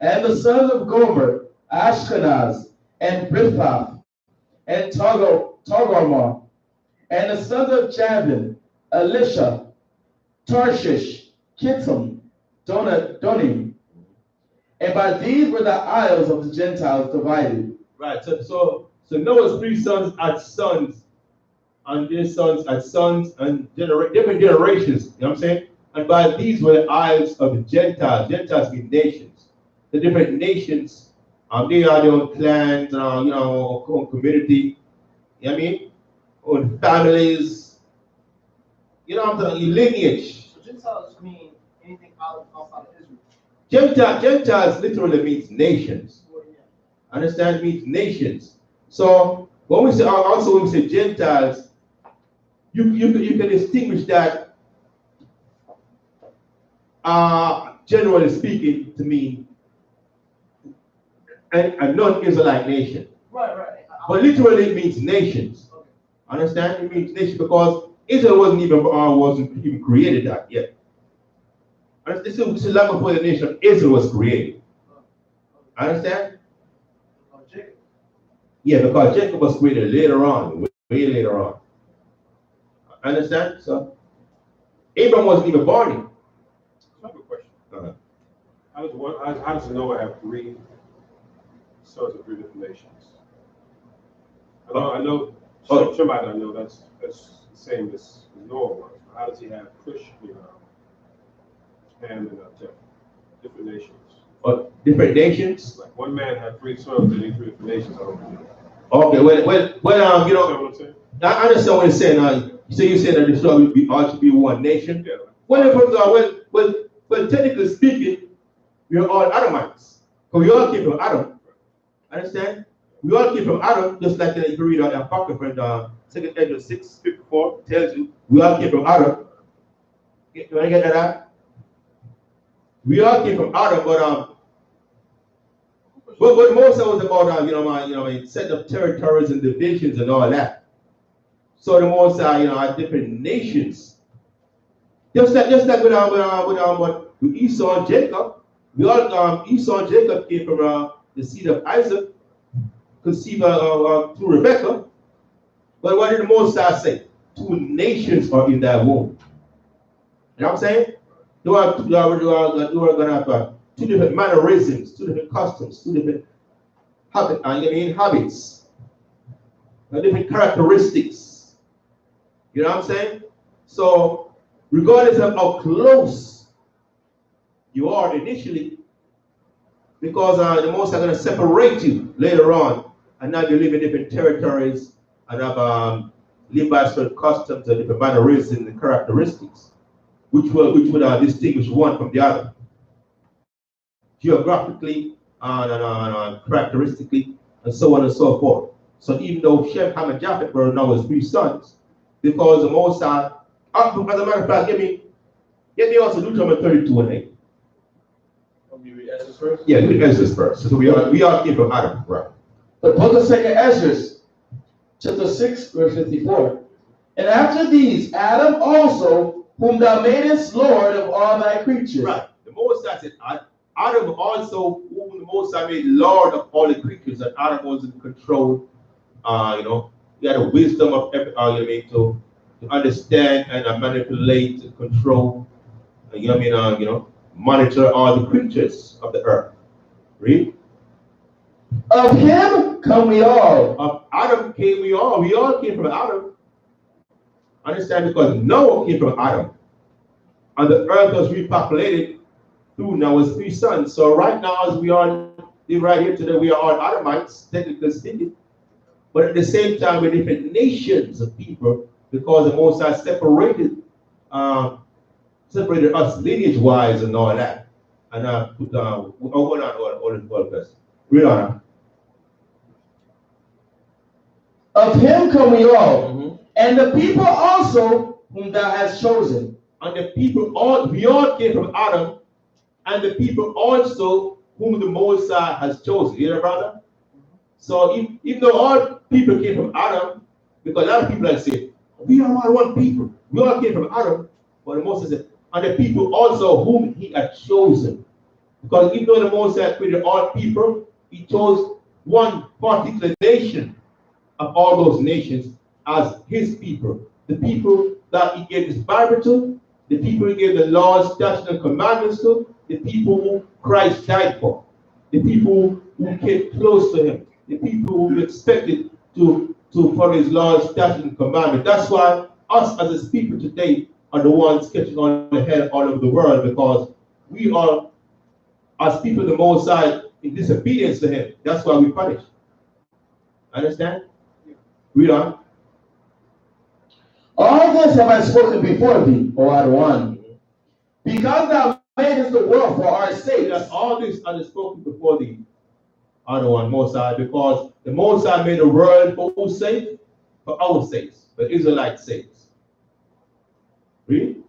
And the sons of Gomer, Ashkenaz, and Riphath, and Togarmah. And the sons of Javan, Elisha, Tarshish, Kittim, Donim. And by these were the isles of the Gentiles divided. Right, so Noah's three sons had sons, and their sons had sons, and different generations, you know what I'm saying? And by these were the isles of the Gentiles. Gentiles mean nations. The different nations, they are their own clans, own community. You know what I mean? Own families. You know what I'm talking? Lineage. So Gentiles mean anything outside of Israel. Gentiles literally means nations. Well, yeah. Understand? It means nations. So when we say also when we say Gentiles, you can distinguish that generally speaking to mean a non-Israelite nation. Right. But literally it means nations. Okay. Understand? It means nation because Israel wasn't even created that yet. This is long before the nation of Israel was created. Understand? Jacob. Yeah, because Jacob was created later on, way later on. Understand? So Abraham wasn't even born yet. I have a question. Uh-huh. How does Noah have three sons of three different nations? I know. Somebody I know that's the same as Noah was. How does he have Cush, Ham, and Japheth? Different nations. Different nations? Like one man had three sons and three different nations. Okay, well, You know what I'm saying? I understand what you're saying. You said that the story ought to be one nation. Yeah. Well, technically speaking, we are all Adamites. Because we all came from Adam. Understand? We all came from Adam, just like you can read on Apocrypha in 2 Ezra 6:54 tells you we all came from Adam. You want to get that out? We all came from Adam, but most of it was about setting up territories and divisions and all that. So the most are different nations. Just like with Esau and Jacob, we all Esau and Jacob came from the seed of Isaac, conceived through Rebekah. But what did the Most High say? Two nations are in that womb. You know what I'm saying? You are going to have two different mannerisms, two different customs, two different habits, different characteristics. You know what I'm saying? So, regardless of how close you are initially, because the Most are going to separate you later on, and now you live in different territories and have live by certain customs and different mannerisms and characteristics, which would distinguish one from the other, geographically and characteristically, and so on and so forth. So even though Shem, Ham, and Japheth were now his three sons, because the Most High, as a matter of fact, get me also Deuteronomy 32 and 8. You read Ezra first? Yeah, read Ezra first. So we all came from Adam, right? The book of 2 Ezra, chapter 6, verse 54. And after these, Adam also, whom thou madest Lord of all thy creatures. Right. The Most High said, Adam also, whom the Most High made Lord of all the creatures, and Adam was in control. He had the wisdom of to understand and manipulate and control. Monitor all the creatures of the earth. Read. Of him come we all. Of Adam came we all. We all came from Adam. Understand? Because Noah came from Adam. And the earth was repopulated through Noah's three sons. So right now, as we are right here today, we are all Adamites, technically speaking. But at the same time, we're different nations of people because the Most High separated us lineage-wise and all that. And hold on first. Read on. Of him come we all, and the people also whom thou hast chosen. And the people we all came from Adam, and the people also whom the Most High has chosen. You hear, brother? So even though all people came from Adam, because a lot of people like say, we are all one people. We all came from Adam, but the Most High said, and the people also whom he had chosen. Because even though the Most High created all people, he chose one particular nation of all those nations as his people. The people that he gave his Bible to, the people he gave the laws, statutes, and commandments to, the people who Christ died for, the people who came close to him, the people who expected to follow his laws, statutes, and commandments. That's why us as his people today are the ones catching on the head all over the world because we are, as people of the Most High, in disobedience to Him. That's why we punish. Understand? Read on. All this have I spoken before thee, O Adawan, because thou madest the world for our sake. That all this I have spoken before thee, Adawan, Most High, because the Most High made the world for whose sake? For our sakes, for Israelites' sakes. Read.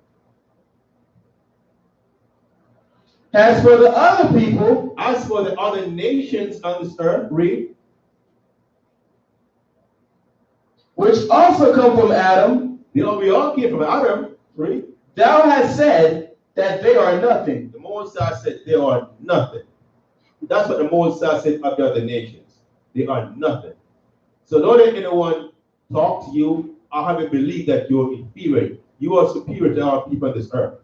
As for the other people, As for the other nations on this earth, read. which also come from Adam, We all came from Adam, read. thou hast said that they are nothing. The Most High said they are nothing. That's what the Most High said of the other nations. They are nothing. So don't let anyone talk to you or have you believe that you're inferior. You are superior to all people on this earth.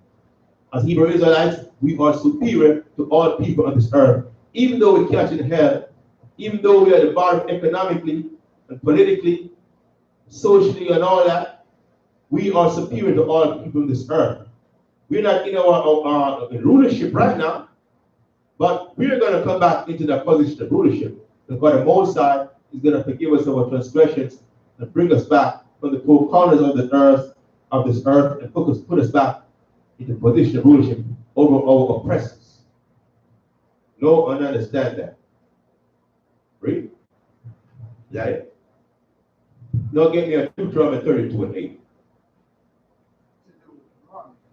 As Hebrew Israelites, we are superior to all people on this earth. Even though we catch in hell, even though we are at the bottom economically and politically, socially and all that, we are superior to all people on this earth. We're not in our rulership right now, but we're going to come back into that position of rulership because the Most High is going to forgive us of our transgressions and bring us back from the four corners of this earth, and put us back into position of rulership over our oppressors. No one understand that. Read. Yeah. Now get me a Deuteronomy 32 and 8.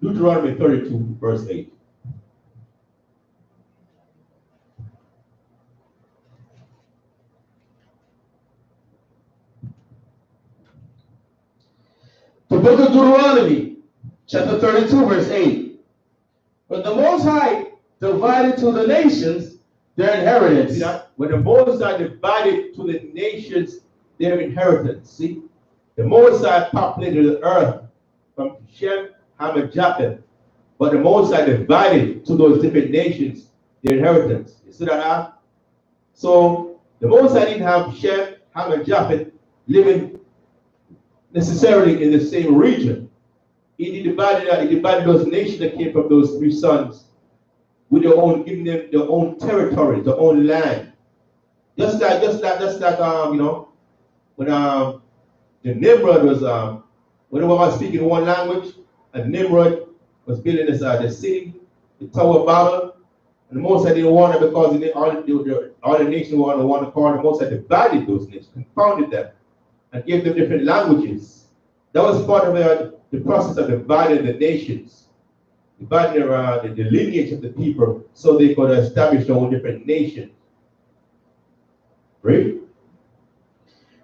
Deuteronomy 32, verse 8. The book of Deuteronomy, chapter 32, verse 8. But the Most High divided to the nations their inheritance. See that? When the Most High divided to the nations their inheritance, see? The Most High populated the earth from Shem, Ham, and Japheth. But the Most High divided to those different nations their inheritance. You see that? Huh? So the Most High didn't have Shem, Ham, and Japheth living necessarily in the same region. He divided those nations that came from those three sons with their own, giving them their own territory, their own land. Just like when the Nimrod was when everyone was speaking one language, and Nimrod was building this the city, the Tower of Babel, and the Most High didn't want it because all the nations were on one accord. The Most High divided those nations, confounded them, and gave them different languages. That was part of the process of dividing the nations, dividing the lineage of the people so they could establish their own different nations. Right?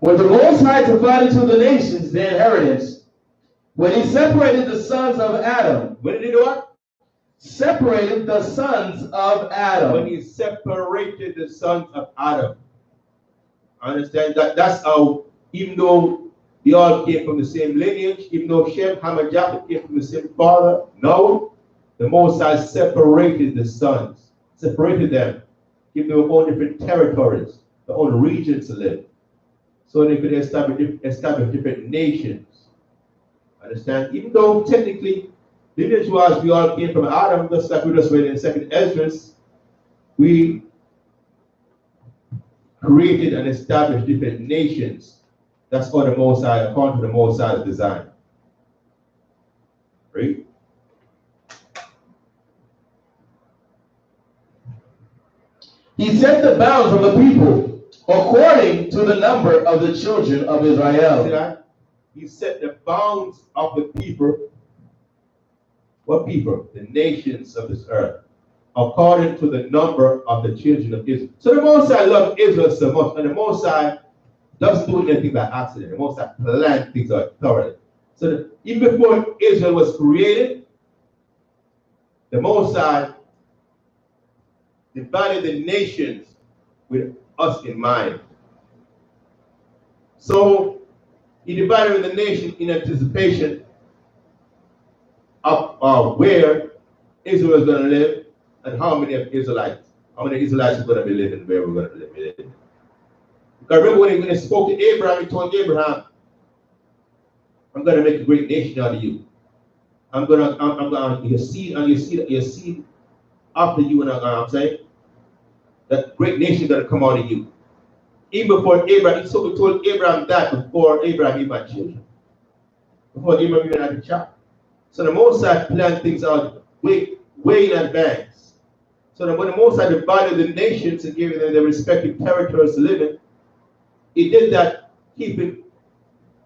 When the Most High divided to the nations their inheritance, when he separated the sons of Adam. When did he do what? Separated the sons of Adam. When he separated the sons of Adam. Understand that? That's how, even though they all came from the same lineage, even though Shem, Ham, and Japheth came from the same father, no, the Most High separated the sons, separated them, gave them their own different territories, their own regions to live, so they could establish different nations. Understand? Even though technically, lineage-wise, we all came from Adam, just like we just read in 2nd Ezra, we created and established different nations. That's all the Most High, according to the Most High's design. Right? He set the bounds of the people according to the number of the children of Israel. See that? He set the bounds of the people. What people? The nations of this earth. According to the number of the children of Israel. So the Most High loved Israel so much, and the Most High doesn't do anything by accident. The Most High planned things out thoroughly. So even before Israel was created, the Most High divided the nations with us in mind. So he divided the nation in anticipation of where Israel is going to live and how many Israelites are going to be living where we're going to live. Because remember when he spoke to Abraham, he told Abraham, I'm going to make a great nation out of you. I'm gonna your seed and your seed after you, and I'm saying that great nation gonna come out of you. Even before Abraham, so we told Abraham that before Abraham even had children, before Abraham even had a child. So the Most High planned things out way in advance. So that when the Most High divided the nations and gave them their respective territories to live in, he did that keeping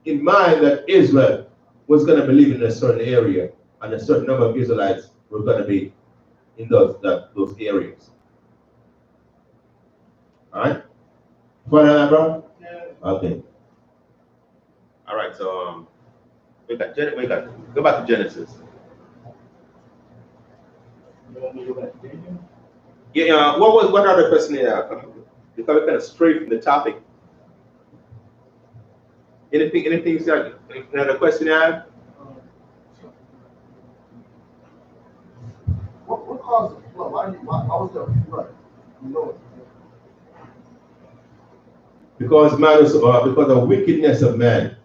in mind that Israel was going to be living in a certain area, and a certain number of Israelites were going to be in those areas. All right? Follow that, bro? Yeah. Okay. All right. So we got go back to Genesis. You want me to go back to Daniel? Yeah. What other question here? Because we're kind of straight from the topic. Anything? Sir? Another question you have? What caused the flood? Why was there a flood? You know it. Because man was because of wickedness of man.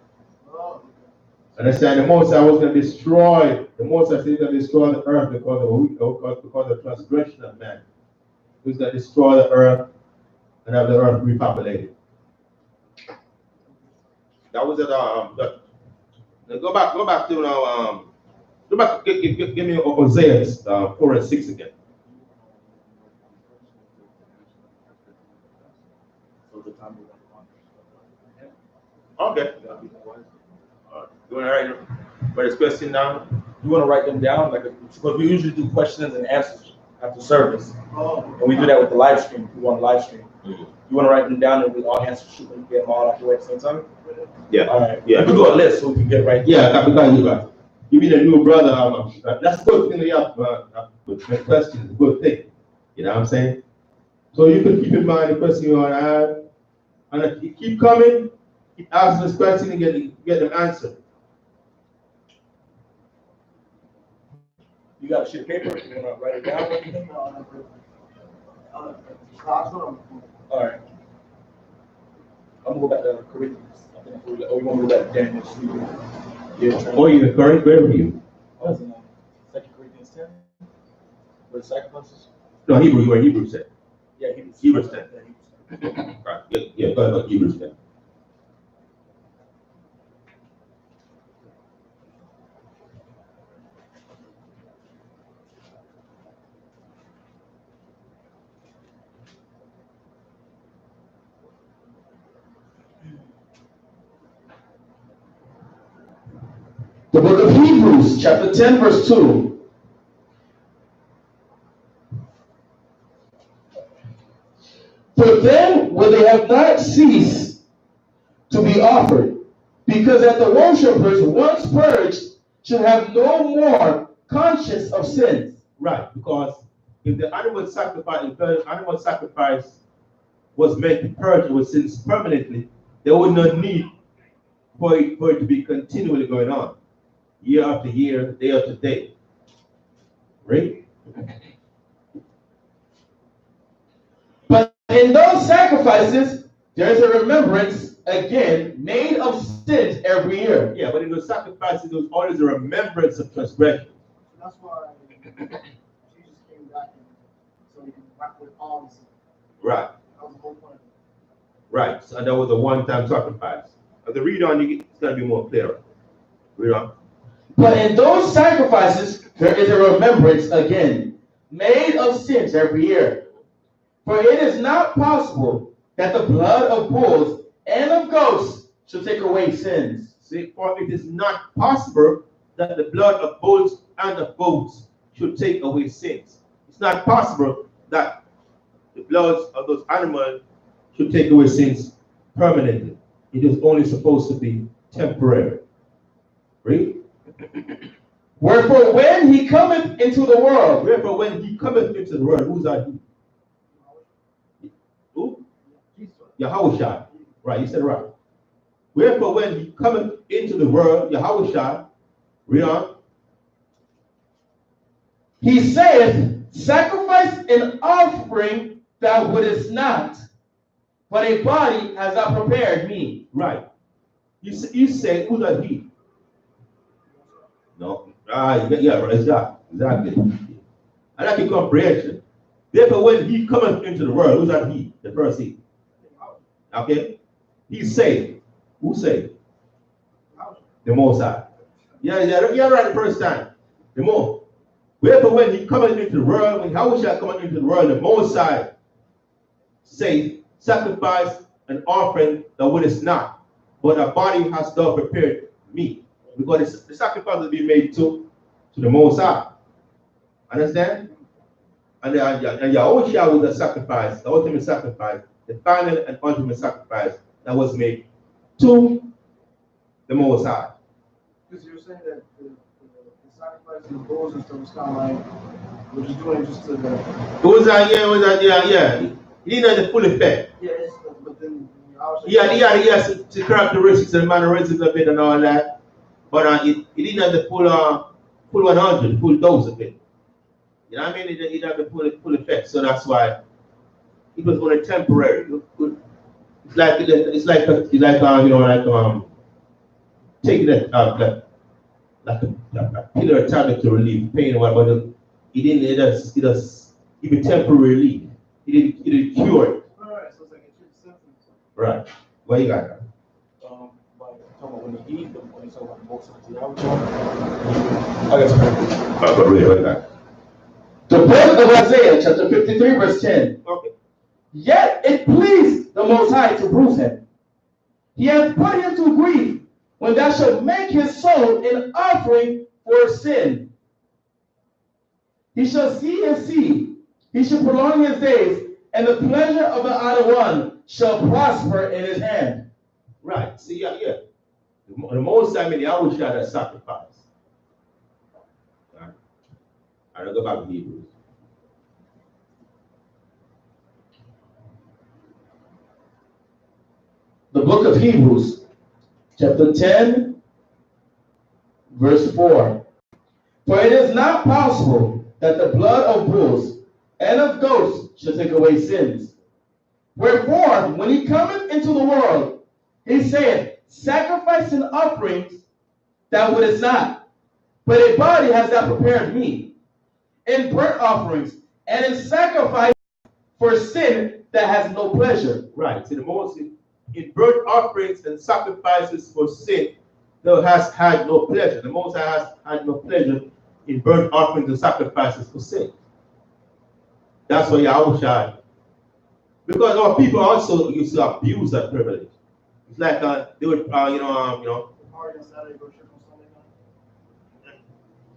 Understand? The Most High was going to destroy. The Most High said he's going to destroy the earth because of transgression of man. He's going to destroy the earth and have the earth repopulated. That was it. Go back to go back. Give me Hosea 4 and 6 again. Okay. You want to write this question down? You want to write them down, because we usually do questions and answers after service, and we do that with the live stream. We want to live stream. Mm-hmm. You want to write them down, and we all answer, shoot them, get them all out the way at the same time. Yeah. All right. Yeah. We can do a list so we can get right. Yeah, because you mean a new brother. That's a good thing to have. Good question is a good thing. You know what I'm saying? So you can keep in mind the question you want to ask, and if you keep coming, keep asking this question and get them answered. You got a sheet of paper? You want to write it down? All right. I'm gonna go back to Corinthians. Oh, you want to go back to Daniel? Yeah. Or even current, where are you? Oh, that's in 2 Corinthians 10. Where the sacrifices? No, Hebrew. Where Hebrew said. Yeah, Hebrews 10. Yeah, Hebrews 10. Right. Yeah. Go ahead. Hebrews 10. The book of Hebrews, chapter 10, verse 2. For then will they have not ceased to be offered, because that the worshippers once purged should have no more conscience of sins. Right, because if the animal sacrifice was meant to purge our sins permanently, there would no need for it to be continually going on, year after year, day after day. Right? But in those sacrifices, there is a remembrance again made of sins every year. Yeah, but in those sacrifices, there was always a remembrance of transgression. That's why Jesus came back so he can back with all the sin. Right. That was the whole point. Right. So that was a one-time sacrifice. As the read on, it's going to be more clearer. Read on. But in those sacrifices, there is a remembrance again, made of sins every year. For it is not possible that the blood of bulls and of goats should take away sins. See, for it is not possible that the blood of bulls and of goats should take away sins. It's not possible that the blood of those animals should take away sins permanently. It is only supposed to be temporary. Read. Wherefore, when he cometh into the world, Wherefore, when he cometh into the world, who's that he? Who? Yahushua. Right, you said it right. Wherefore, when he cometh into the world, Yahushua, read on. he saith, sacrifice and offering thou wouldest not, but a body hast thou prepared me. Right. You say, who's that he? No. Yeah, exactly. I like your comprehension. Therefore, when he cometh into the world, who's that he? The first he. Okay? He's saved. Who saved? The Most High. You're right the first time. The more. Wherefore, when he cometh into the world, when Yahushua cometh into the world, the Most High say, sacrifice an offering that wouldest not, but a body has thou prepared me. Because the sacrifice will be made to the Most High. Understand? And Yahushua was the sacrifice, the ultimate sacrifice, the final and ultimate sacrifice that was made to the Most High. Because you're saying that the sacrifice and the bulls and stuff was kind of like, what you're doing just to the... Yeah. He didn't have the full effect. Yeah, but then... He had the characteristics and mannerisms of it and all that. But he didn't have the full 100, full dose of it. You know what I mean? He didn't have the full effect. So that's why it was only temporary. It's like taking a pillar tablet to relieve pain or whatever. But it does even temporary relief. It didn't cure it. Alright, so it's like it treats symptoms. Right. What you got now? When he eat them, when he's talking about both sides, I got some. But really, what you got? The book of Isaiah, chapter 53, verse 10. Okay. Yet it pleased the Most High to bruise him. He hath put him to grief when thou shalt make his soul an offering for sin. He shall see his seed, he shall prolong his days, and the pleasure of the Honored One shall prosper in his hand. Right. See, yeah. The most time in the Yahushua that sacrifice. Right. I don't go back to Hebrews. The book of Hebrews, chapter 10, verse 4. For it is not possible that the blood of bulls and of goats should take away sins. Wherefore, when he cometh into the world, he saith, sacrifice and offerings thou wouldest not, but a body hast thou prepared me. In burnt offerings and in sacrifice for sin that has no pleasure. Right. See, the most in burnt offerings and sacrifices for sin, thou hast had no pleasure. The Most High has had no pleasure in burnt offerings and sacrifices for sin. That's why Yahushua, because our people also used to abuse that privilege. It's like they would,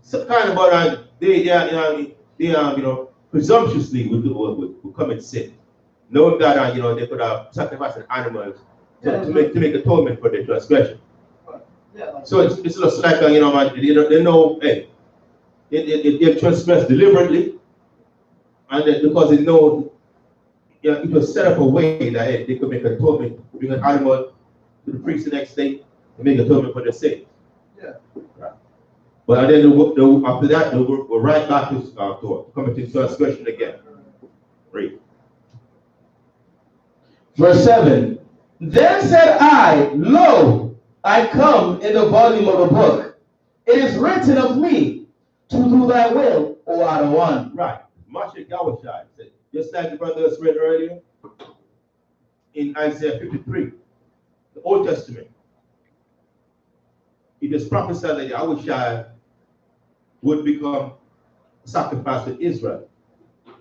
so kind of, but they presumptuously would commit sin, knowing that they could have sacrificed animals to make atonement for their transgression. So it's just like they know, hey, they transgress deliberately, and because they know it was set up a way that hey, they could make atonement, bring an animal to the priest the next day and make atonement for their sins. Yeah. Right. But then after that, they will go right back to committing transgression again. Read. Verse 7. Then said I, lo, I come in the volume of the book. It is written of me to do thy will, O Honored One. Right. Mashiach Yahushua said, just like the brothers read earlier in Isaiah 53, the Old Testament. It is prophesied that Yahushua would become sacrificed to Israel.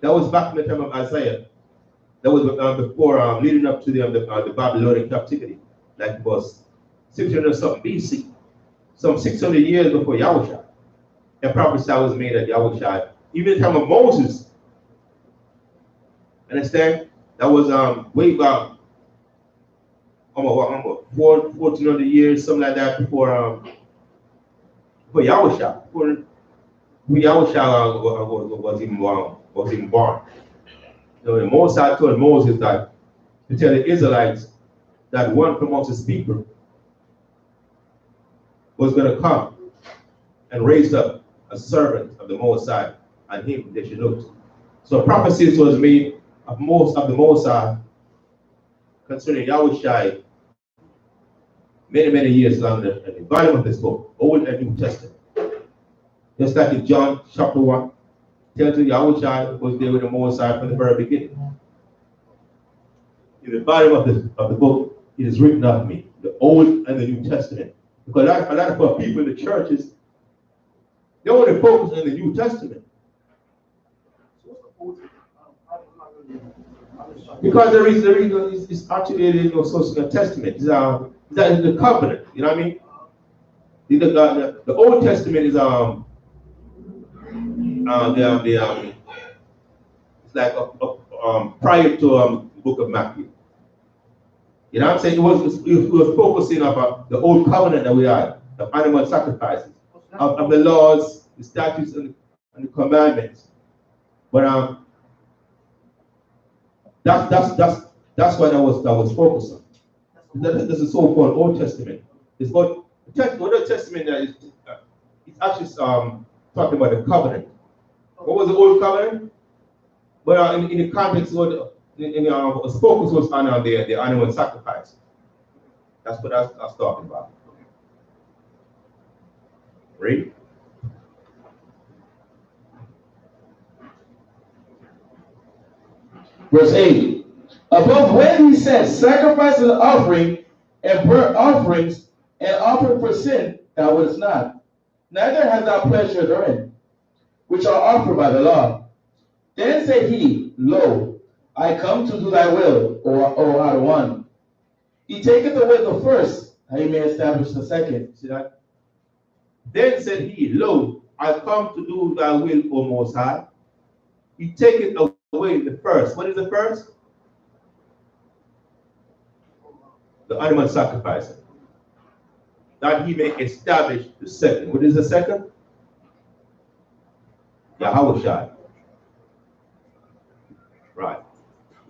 That was back in the time of Isaiah. That was before, leading up to the Babylonian captivity. Like it was 600 something BC. Some 600 years before Yahushua. A prophecy was made that Yahushua, even in the time of Moses. Understand? That was way back, almost 1400 years, something like that, before Yahushua. Before Yahushua was even born. So the Most High told Moses that to tell the Israelites that one from amongst his people was going to come and raise up a servant of the Most High, and him they should look to. So prophecies was made of the Most High concerning Yahushua many years longer in the volume of this book, Old and New Testament. Just like in John chapter 1, tells you Yahweh was there with the Most High from the very beginning. In the bottom of the book, it is written of me, the Old and the New Testament. Because a lot of people in the churches, they only focus on the New Testament. Because there is it's actually no testament. That is the covenant. You know what I mean? The Old Testament is it's like prior to the book of Matthew. You know what I'm saying? It was focusing about the old covenant that we had, the animal sacrifices, of the laws, the statutes, and the commandments. But that's what I was focused on. This is so-called Old Testament. It's about the Old Testament that is it's actually talking about the covenant. What was the old covenant? But in the context, the focus was on the animal sacrifice. That's what I was talking about. Read. Verse 8. Above when he said, sacrifice and offering and burnt offerings and offering for sin, thou wouldst not. Neither hast thou pleasure therein, which are offered by the law. Then said he, Lo, I come to do thy will, O out of one. He taketh away the first, that he may establish the second. See that? Then said he, Lo, I come to do thy will, O Most High. He taketh away the first. What is the first? The animal sacrifice. That he may establish the second. What is the second? Yahweh. Right.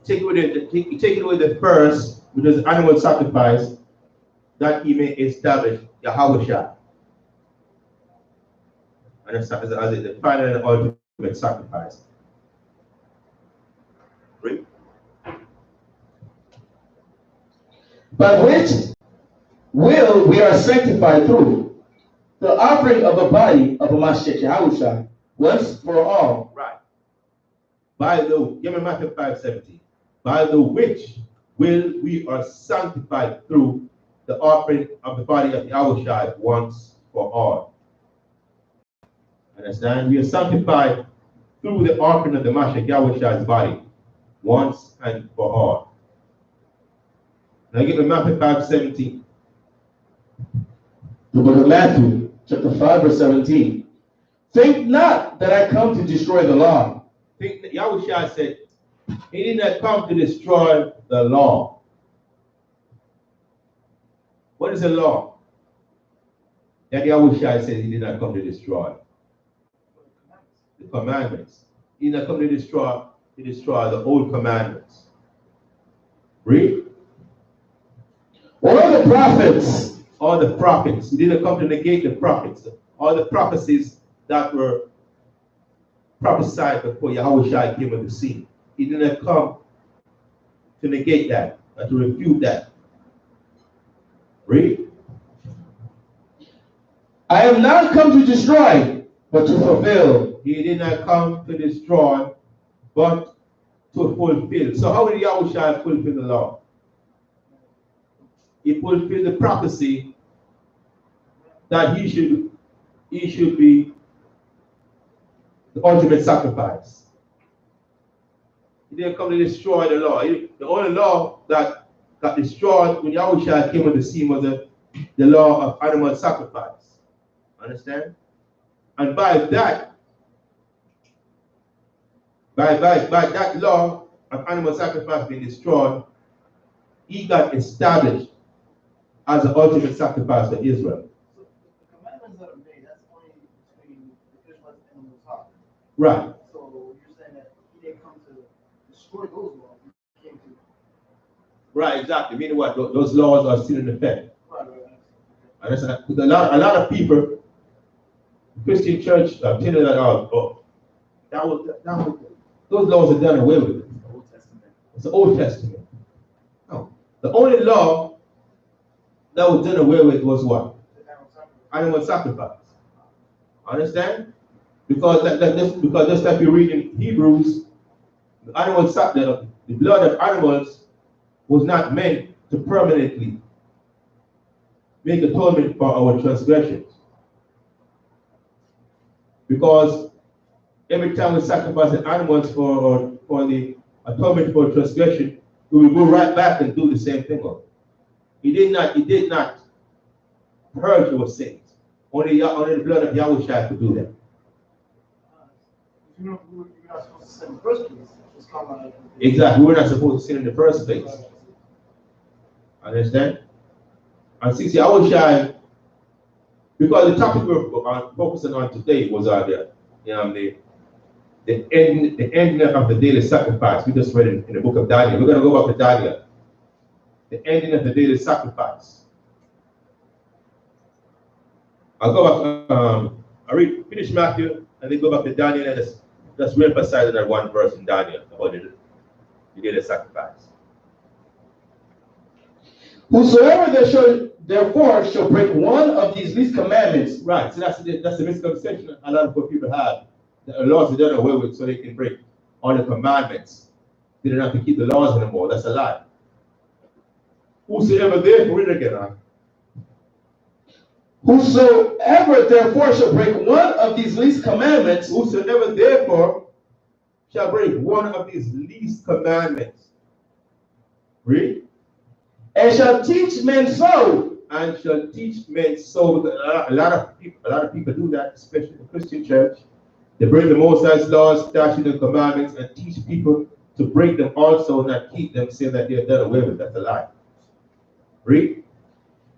Take away the first, which is animal sacrifice, that he may establish Yahweh. And as the final and ultimate sacrifice. Read. By which will we are sanctified through the offering of the body of a Mashiach Yahushua once for all. Right. Give me Matthew 5:17. By the which will we are sanctified through the offering of the body of Yahushua once for all. Understand? We are sanctified through the offering of the Mashiach Yahushua's body once and for all. Now give me Matthew 5:17. The book of Matthew, chapter 5, verse 17. Think not that I come to destroy the law. Think that Yahushua said, he did not come to destroy the law. What is the law? That Yahushua said he did not come to destroy. The commandments. He did not come to destroy the old commandments. Read. All the prophets. All the prophets. He didn't come to negate the prophets. All the prophecies that were prophesied before Yahushua came on the scene. He didn't come to negate that, or to refute that. Read. I am not come to destroy, but to fulfill. He did not come to destroy, but to fulfill. So how did Yahushua fulfill the law? He fulfilled the prophecy that he should be the ultimate sacrifice. He didn't come to destroy the law. The only law that got destroyed when Yahushua came on the scene was the law of animal sacrifice. Understand? And by that law of animal sacrifice being destroyed, he got established as the ultimate sacrifice for Israel. So the commandments that are made, that's only between the Israelites and the Most High. Right. So you're saying that he didn't come to destroy those laws. He came to. Right, exactly. Meaning what? Those laws are still in effect. Right. Understand? A lot of people, Christian church, tell you that those laws are done away with. Old Testament. It's the Old Testament. No. The only law that was done away with was what? Animal sacrifice. Understand? Because because just like you read in Hebrews, the blood of animals was not meant to permanently make atonement for our transgressions. Because every time we sacrifice the animals for the atonement for transgression, we will go right back and do the same thing. He did not purge our sins. Only the blood of Yahushua could do that. You're not supposed to sin in the first place. It's kind of like, Exactly. We were not supposed to sin in the first place. Understand? And see, Yahushua, because the topic we're focusing on today was the ending of the daily sacrifice. We just read it in the book of Daniel. We're going to go back to Daniel. The ending of the daily sacrifice. I'll go back, finish Matthew, and then go back to Daniel, and just re-emphasize that one verse in Daniel about the daily sacrifice. Whosoever therefore shall break one of these least commandments. Right, so that's the misconception a lot of people have. The laws are done away with so they can break all the commandments. They don't have to keep the laws anymore. That's a lie. Whosoever therefore, read it again. Whosoever therefore shall break one of these least commandments. Whosoever therefore shall break one of these least commandments. Read. And shall teach men so. And shall teach men so. A lot of people do that, especially in the Christian church. They bring the Most High's laws, statutes, and commandments and teach people to break them also, not keep them, saying that they're done away with. That's a lie. Read.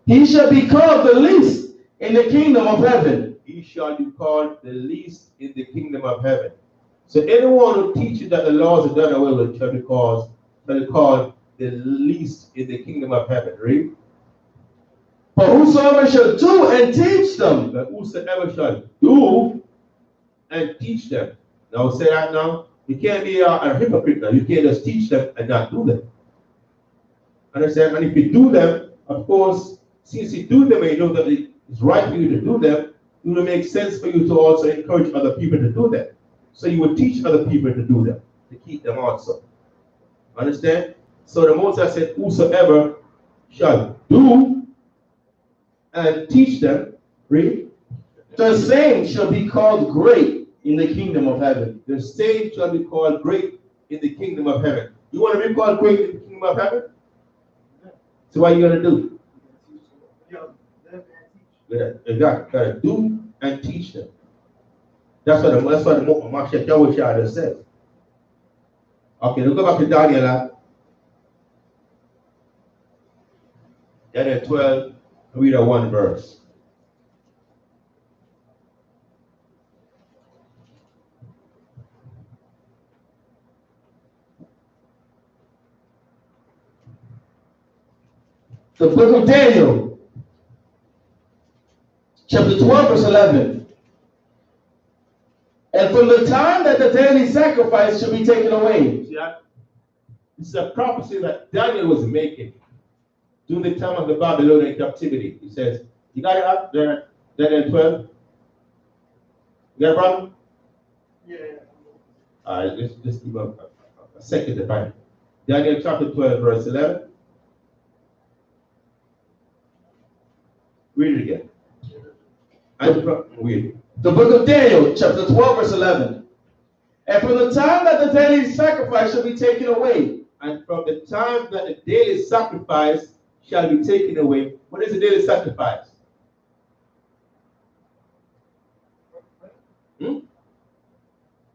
He shall be called the least in the kingdom of heaven. He shall be called the least in the kingdom of heaven. So anyone who teaches that the laws are done away with shall be called the least in the kingdom of heaven. Read. But whosoever shall do and teach them. But whosoever shall do and teach them. Now say that now. You can't be a hypocrite now. You can't just teach them and not do them. Understand? And if you do them, of course, since you do them and you know that it's right for you to do them, it will make sense for you to also encourage other people to do them. So you will teach other people to do them, to keep them also. Understand? So the Most High said, whosoever shall do and teach them, read, the same shall be called great in the kingdom of heaven. The same shall be called great in the kingdom of heaven. You want to be called great in the kingdom of heaven? So what are you going to do? You got to do and teach them. That's what the Mashiach Yahushua just said. Okay, let's go back to Daniel. Daniel 12, read a one verse. The book of Daniel, chapter 12, verse 11. And from the time that the daily sacrifice shall be taken away. See that? This is a prophecy that Daniel was making during the time of the Babylonian captivity. He says, you got it up there, Daniel 12? You got a problem? yeah. All right, let's just give up a second to find it. Daniel chapter 12, verse 11. Read it again. Read it. The book of Daniel, chapter 12, verse 11. And from the time that the daily sacrifice shall be taken away. And from the time that the daily sacrifice shall be taken away. What is the daily sacrifice?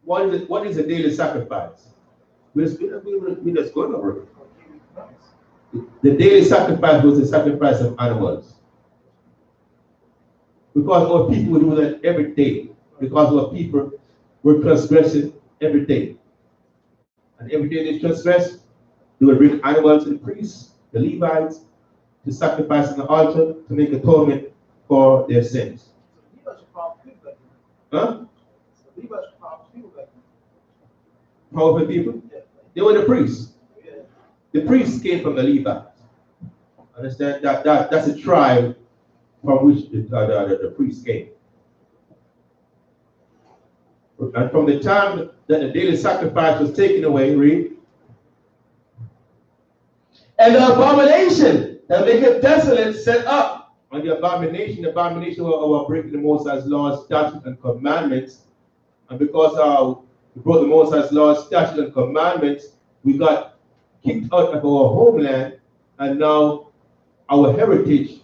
What is it? What is a daily sacrifice? We just going over it. The daily sacrifice was the sacrifice of animals. Because our people do that every day. Because our people were transgressing every day. And every day they transgress, they would bring animals to the priests, the Levites, to sacrifice on the altar to make atonement for their sins. Huh? Powerful people? They were the priests. The priests came from the Levites. Understand? That's a tribe from which the priests came. And from the time that the daily sacrifice was taken away, read. And the abomination that maketh desolate set up. And the abomination of breaking the Most High's laws, statutes, and commandments. And because we broke the Most High's laws, statutes, and commandments, we got kicked out of our homeland, and now our heritage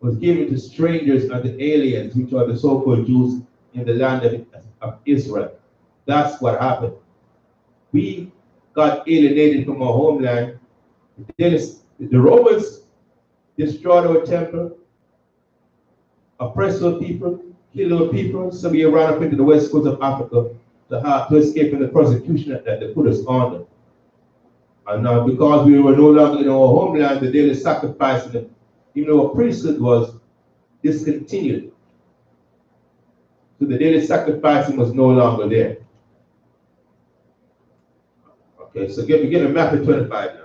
was given to strangers and the aliens, which are the so-called Jews in the land of Israel. That's what happened. We got alienated from our homeland. The Romans destroyed our temple, oppressed our people, killed our people, so we ran up into the west coast of Africa to escape from the persecution that they put us under. And now, because we were no longer in our homeland, the daily sacrifice, even though our priesthood was discontinued, so the daily sacrificing was no longer there. Okay, so give me Matthew 25 now.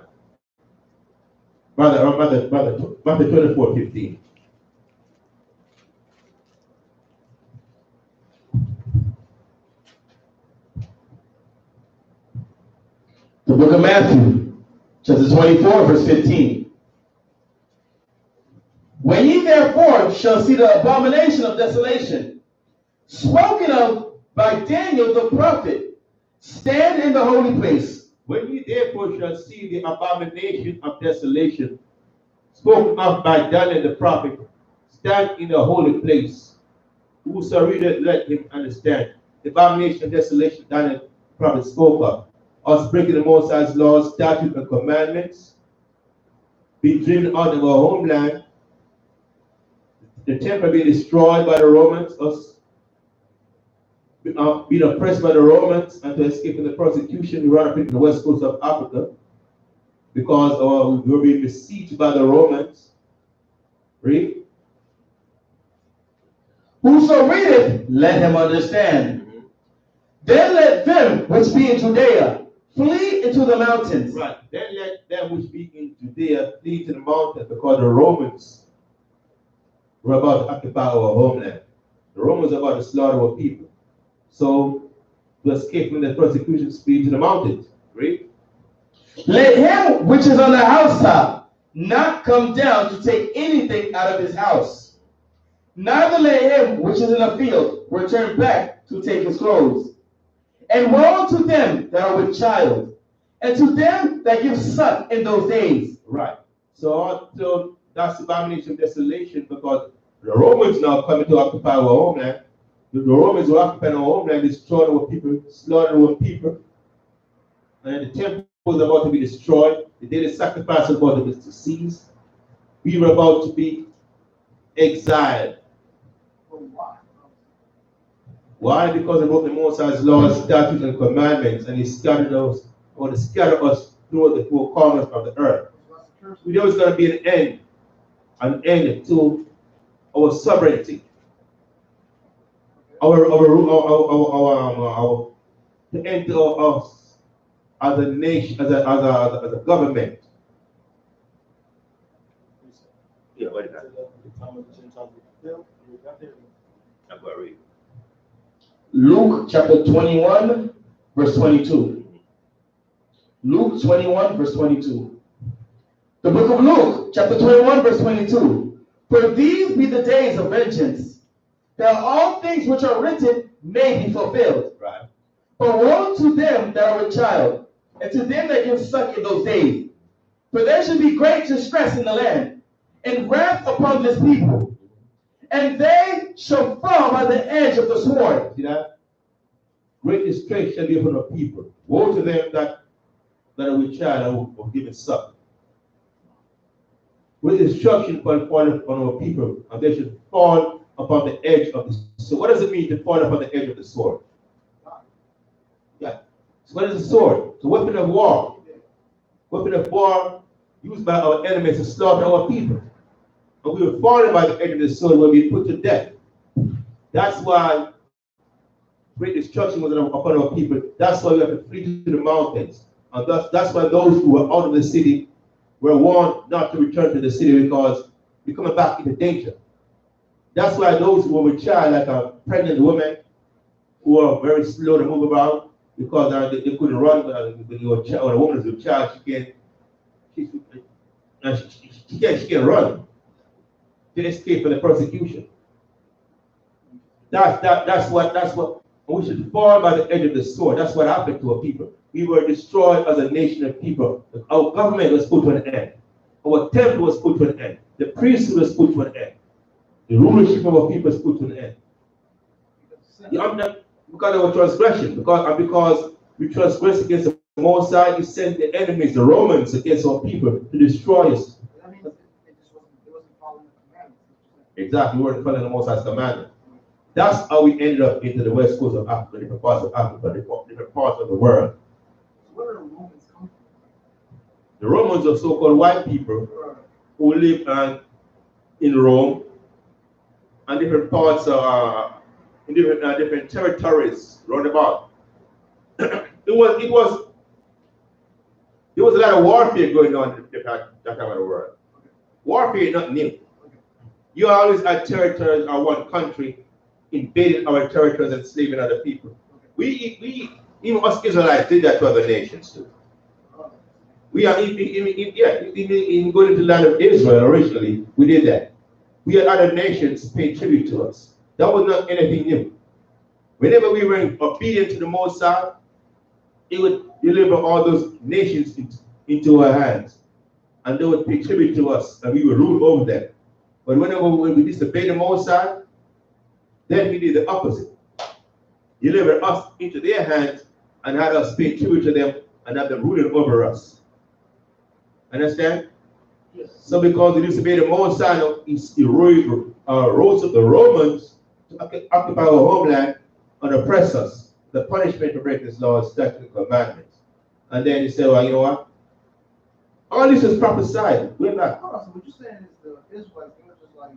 Matthew 24:15. The book of Matthew, chapter 24, verse 15. When ye therefore shall see the abomination of desolation, spoken of by Daniel the prophet, stand in the holy place. When ye therefore shall see the abomination of desolation, spoken of by Daniel the prophet, stand in the holy place. Whoso readeth, let him understand. The abomination of desolation Daniel the prophet spoke of. Us breaking the Most High's laws, statutes, and commandments, being driven out of our homeland, the temple being destroyed by the Romans, us being oppressed by the Romans, and to escape from the persecution, we ran up into the west coast of Africa because we were being besieged by the Romans. Read. Whoso readeth, let him understand. Then let them which be in Judea flee into the mountains. Right. Then let them which be in Judea flee to the mountains, because the Romans were about to occupy our homeland. The Romans were about to slaughter our people. So to escape from the persecution, flee to the mountains. Read. Let him which is on the housetop not come down to take anything out of his house. Neither let him which is in a field return back to take his clothes. And woe to them that are with child, and to them that give suck in those days. Right. So that's the abomination of desolation, because the Romans now coming to occupy our homeland. The Romans were occupying our homeland, destroying our people, slaughtering our people. And the temple was about to be destroyed. The daily sacrifice was about to be ceased. We were about to be exiled. Why? Because they broke the Most High's laws, statutes, and commandments, and he scattered us, or scattered us through the four corners of the earth. We know it's going to be an end to our sovereignty, the end to us as a nation, as a government. Yeah, what is that? I'm going to read. Luke chapter 21, verse 22. Luke 21, verse 22. The book of Luke, chapter 21, verse 22. For these be the days of vengeance, that all things which are written may be fulfilled. Right. But woe to them that are with child, and to them that give suck in those days. For there should be great distress in the land, and wrath upon this people. And they shall fall by the edge of the sword. See that? Great distress shall be upon the people. Woe to them that are with child and will give it suck. With destruction fall upon our people, and they should fall upon the edge of the sword. What does it mean to fall upon the edge of the sword? Yeah. So what is the sword? It's a weapon of war. Weapon of war used by our enemies to slaughter our people. And we were falling by the edge of the sword when we put to death. That's why great destruction was upon our people. That's why we have to flee to the mountains. And that's why those who were out of the city were warned not to return to the city, because we're coming back into danger. That's why those who were with child, like a pregnant woman who are very slow to move around because they couldn't run. When a woman is a child, she can't run to escape from the persecution. That's what we should fall by the edge of the sword. That's what happened to our people. We were destroyed as a nation of people. Our government was put to an end. Our temple was put to an end. The priesthood was put to an end. The rulership of our people was put to an end. Because of our transgression, because we transgressed against the Most High, He sent the enemies, the Romans, against our people to destroy us. That means it wasn't following the commandments. Exactly, we weren't following the Most High's commandments. That's how we ended up into the west coast of Africa, different parts of Africa, different parts of the world. Where do the Romans come from? The Romans are so-called white people who live in Rome and different parts in different territories round about. There was a lot of warfare going on in that time of the world. Warfare is not new. You always had territories or one country invading our territories and enslaving other people. We even us Israelites did that to other nations too. We are even going to the land of Israel originally, we did that. We had other nations pay tribute to us. That was not anything new. Whenever we were obedient to the Most High, He would deliver all those nations into our hands. And they would pay tribute to us, and we would rule over them. But whenever we disobeyed the Most High, then He did the opposite. He delivered us into their hands and had us pay tribute to them and have them ruling over us. Understand? Yes. So because we disobeyed the Most High, He rose up the Romans to occupy our homeland and oppress us. The punishment for breaking His laws, statutes, and commandments. And then He said, well, you know what? All this is prophesied. We're not. Hold on, so what you're saying is the Israelites, they were just like,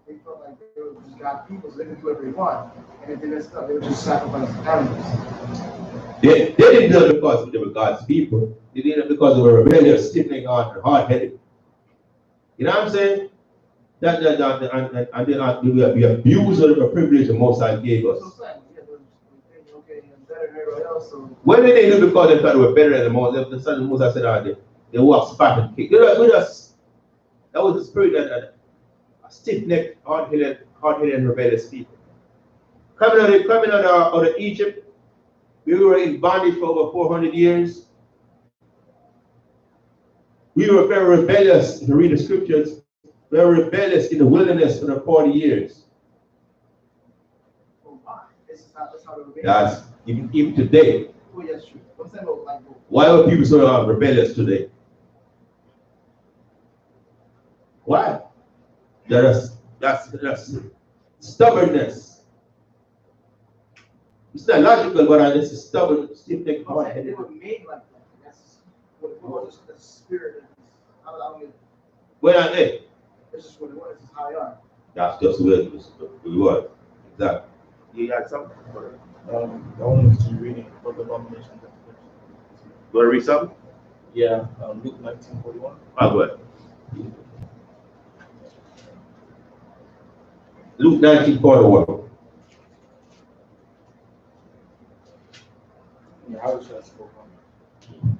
they felt like they were just God people, so they could do whatever they want. And if they messed up, they would just sacrifice animals. They didn't do it because they were God's people. They did it because they were rebellious, stiff-necked, and hard-headed. You know what I'm saying? And we abuse of the privilege the Most High gave us. That's what I'm saying. Yeah, they were okay, and better than everybody else, so. When did they do it because they thought they were better than the Most High? The Son of the Most High said, they walk spat and kick. With us, that was the spirit that stiff-necked, hard-headed, and rebellious people. Coming out of Egypt, we were in bondage for over 400 years. We were very rebellious, if you read the scriptures, very rebellious in the wilderness for the 40 years. Oh, wow. That's how they were made. That's even today. Oh, yes, true. I'm saying, like, Why are people so rebellious today? Why? That's stubbornness. It's not logical, but it's a stubborn, stiff-necked, they hard-headed. were made like that. That's what it was. The spirit. I don't get. Well, hey, It's just what it was. It's how they are. that's just where it was. Exactly. You got something? I wanted to read it for the Abomination. You want to read something? Yeah, Luke 19:41. I'll go ahead. Luke 19:41. Yeah, how should I spoke on?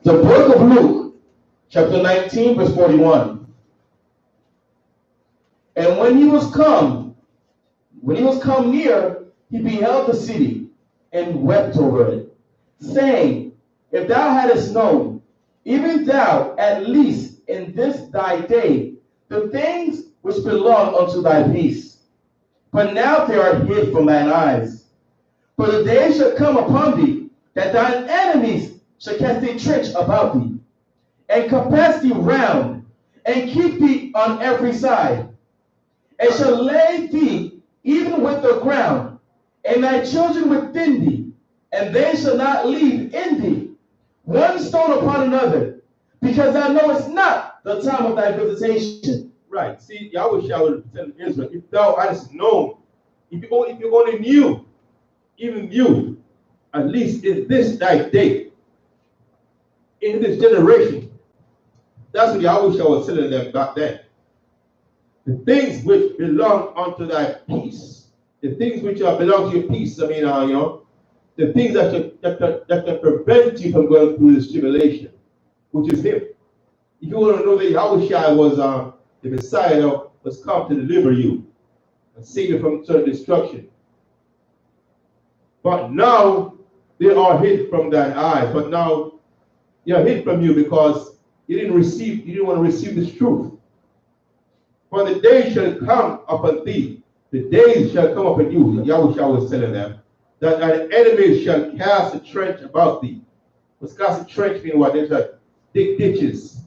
The book of Luke, chapter 19, verse 41. And when he was come near, he beheld the city and wept over it, saying, if thou hadst known, even thou at least in this thy day, the things which belong unto thy peace. But now they are hid from thine eyes. For the day shall come upon thee, that thine enemies shall cast a trench about thee, and compass thee round, and keep thee on every side, and shall lay thee even with the ground, and thy children within thee, and they shall not leave in thee one stone upon another, because thou knowest not the time of thy visitation. Right. See, Yahweh shall tell Israel, if thou hadst known, if you only knew, even you, at least in this thy day, in this generation, that's what Yahweh was telling them back then. The things which belong unto thy peace, the things which belong to your peace, I mean, the things that can prevent you from going through this tribulation, which is Him. If you want to know that Yahushua was the Messiah that was come to deliver you and save you from certain destruction. But now they are hid from thine eyes. But now they are hid from you because you didn't want to receive this truth. For the day shall come upon thee, the days shall come upon you, Yahushua was telling them, that an enemy shall cast a trench about thee. What's cast a trench mean what? They shall dig ditches,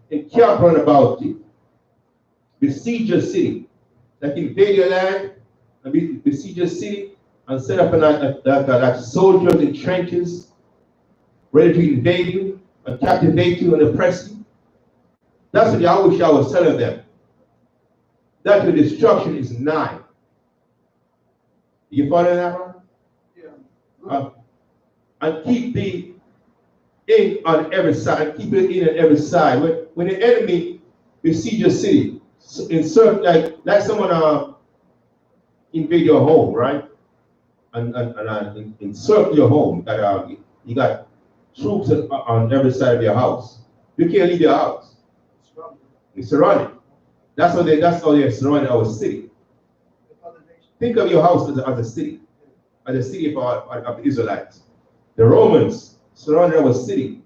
encamp round about you, besiege your city, like invade your land and besiege your city and set up like soldiers in trenches, ready to invade you and captivate you and oppress you. That's what Yahushua was telling them. That your destruction is nigh. You follow that, right? Yeah. And keep thee in on every side, and keep it in on every side. When the enemy besiege your city, insert like someone invade your home, right? And encircle your home. That you got troops on every side of your house. You can't leave your house. You're surrounded. That's how they're surrounding our city. Think of your house as a city of the Israelites. The Romans surrounded our city,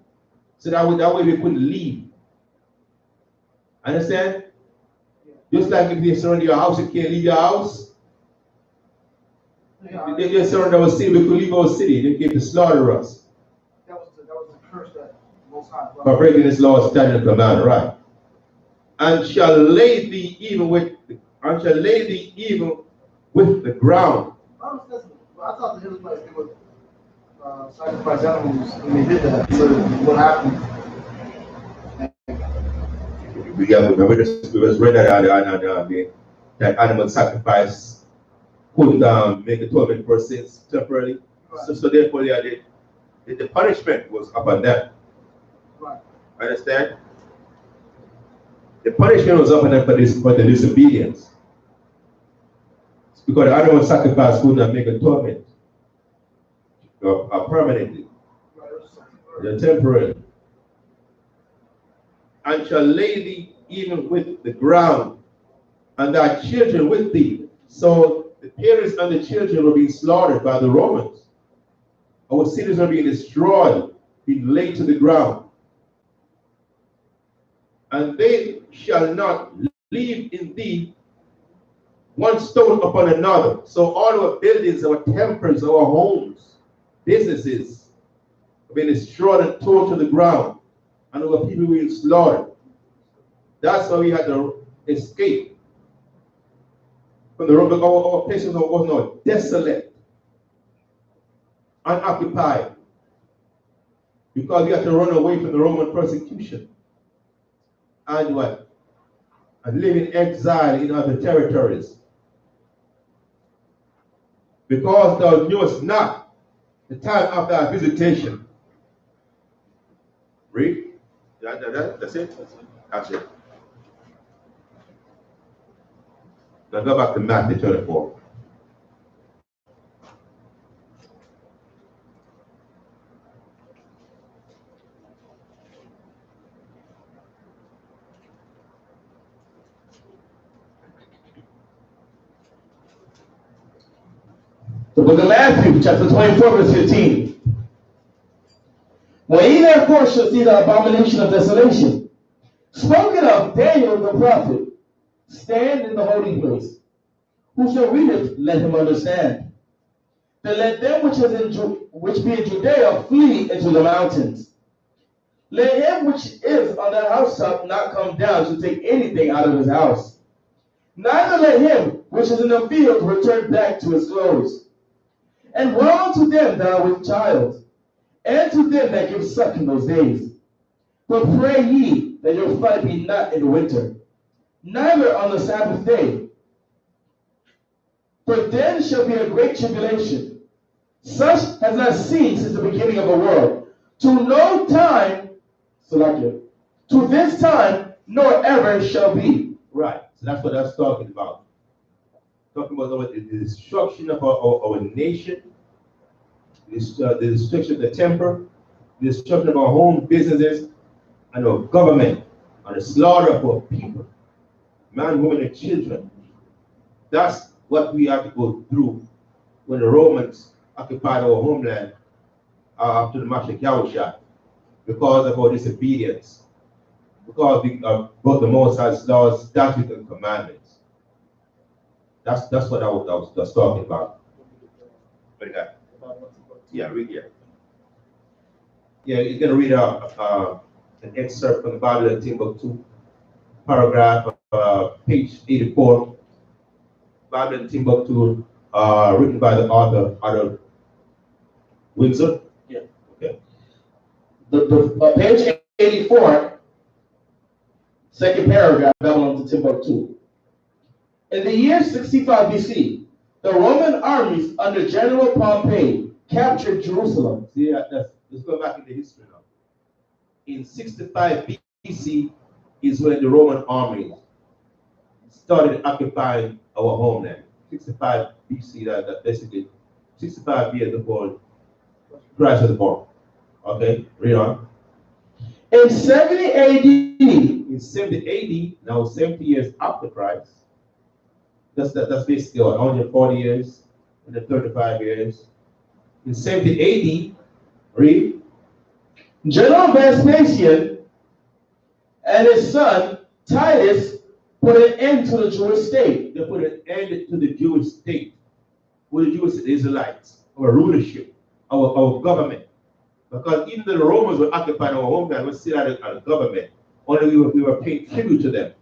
so that way we couldn't leave. Understand? Just like if they surround your house, you can't leave your house. They surround our city, we could leave our city. They came to slaughter us. That was the curse that Most High brought. For breaking this law, statute, and command, right? And shall lay thee even with the ground. I thought the Israelites they would sacrifice animals when they did that. So what happened? We was read that animal sacrifice could make atonement for sins temporarily. Right. So therefore, the punishment was upon them. Right. Understand? The punishment was upon them for the disobedience. It's because the animal sacrifice could not make atonement permanently. They're temporary. And shall lay thee even with the ground, and thy children with thee. So the parents and the children were being slaughtered by the Romans. Our cities are being destroyed, being laid to the ground. And they shall not leave in thee one stone upon another. So all our buildings, our temples, our homes, businesses have been destroyed and torn to the ground. And our people were being slaughtered. That's why we had to escape from the Roman. Our places was now desolate, unoccupied, because we had to run away from the Roman persecution. And what? And live in exile in other territories. Because thou knewest not the time of thy visitation. Read. That's it? That's it. Now go back to Matthew 24. The book of Matthew, chapter 24, verse 15. When ye therefore shall see the abomination of desolation, spoken of Daniel the prophet, stand in the holy place. Who shall read it, let him understand. Then let them which be in Judea flee into the mountains. Let him which is on the housetop not come down to take anything out of his house. Neither let him which is in the field return back to his clothes. And woe to them that are with child, and to them that give suck in those days. But pray ye that your flight be not in the winter, neither on the Sabbath day. For then shall be a great tribulation, such has not seen since the beginning of the world, to no time, to this time, nor ever shall be. Right. So that's what that's talking about. talking about the destruction of our nation, the destruction of the temple, the destruction of our home businesses and our government, and the slaughter of our people, man, women, and children. That's what we have to go through when the Romans occupied our homeland after the Mashiach Yahusha, because of our disobedience, because we broke the Most High's laws, statutes, and commandments. That's what I was just talking about. Yeah, read here. Yeah, you're going to read an excerpt from the Bible, Timbuktu, paragraph, page 84. Bible, Timbuktu, written by the author, Adolf Windsor. Yeah. Okay. The page 84, second paragraph, Babylon to Timbuktu. In the year 65 BC, the Roman armies under General Pompey captured Jerusalem. See, let's go back in the history now. In 65 BC is when the Roman armies started occupying our homeland. 65 BC, that basically 65 years before Christ was born. Okay, read on. In 70 AD, In 70 AD, now 70 years after Christ, that's basically 140 years and then 35 years. In 70 AD, read. General Vespasian and his son Titus put an end to the Jewish state. They put an end to the Jewish state, with the Jewish Israelites, our rulership, our government. Because even though the Romans were occupying our homeland, we still had a government. Only we were paying tribute to them.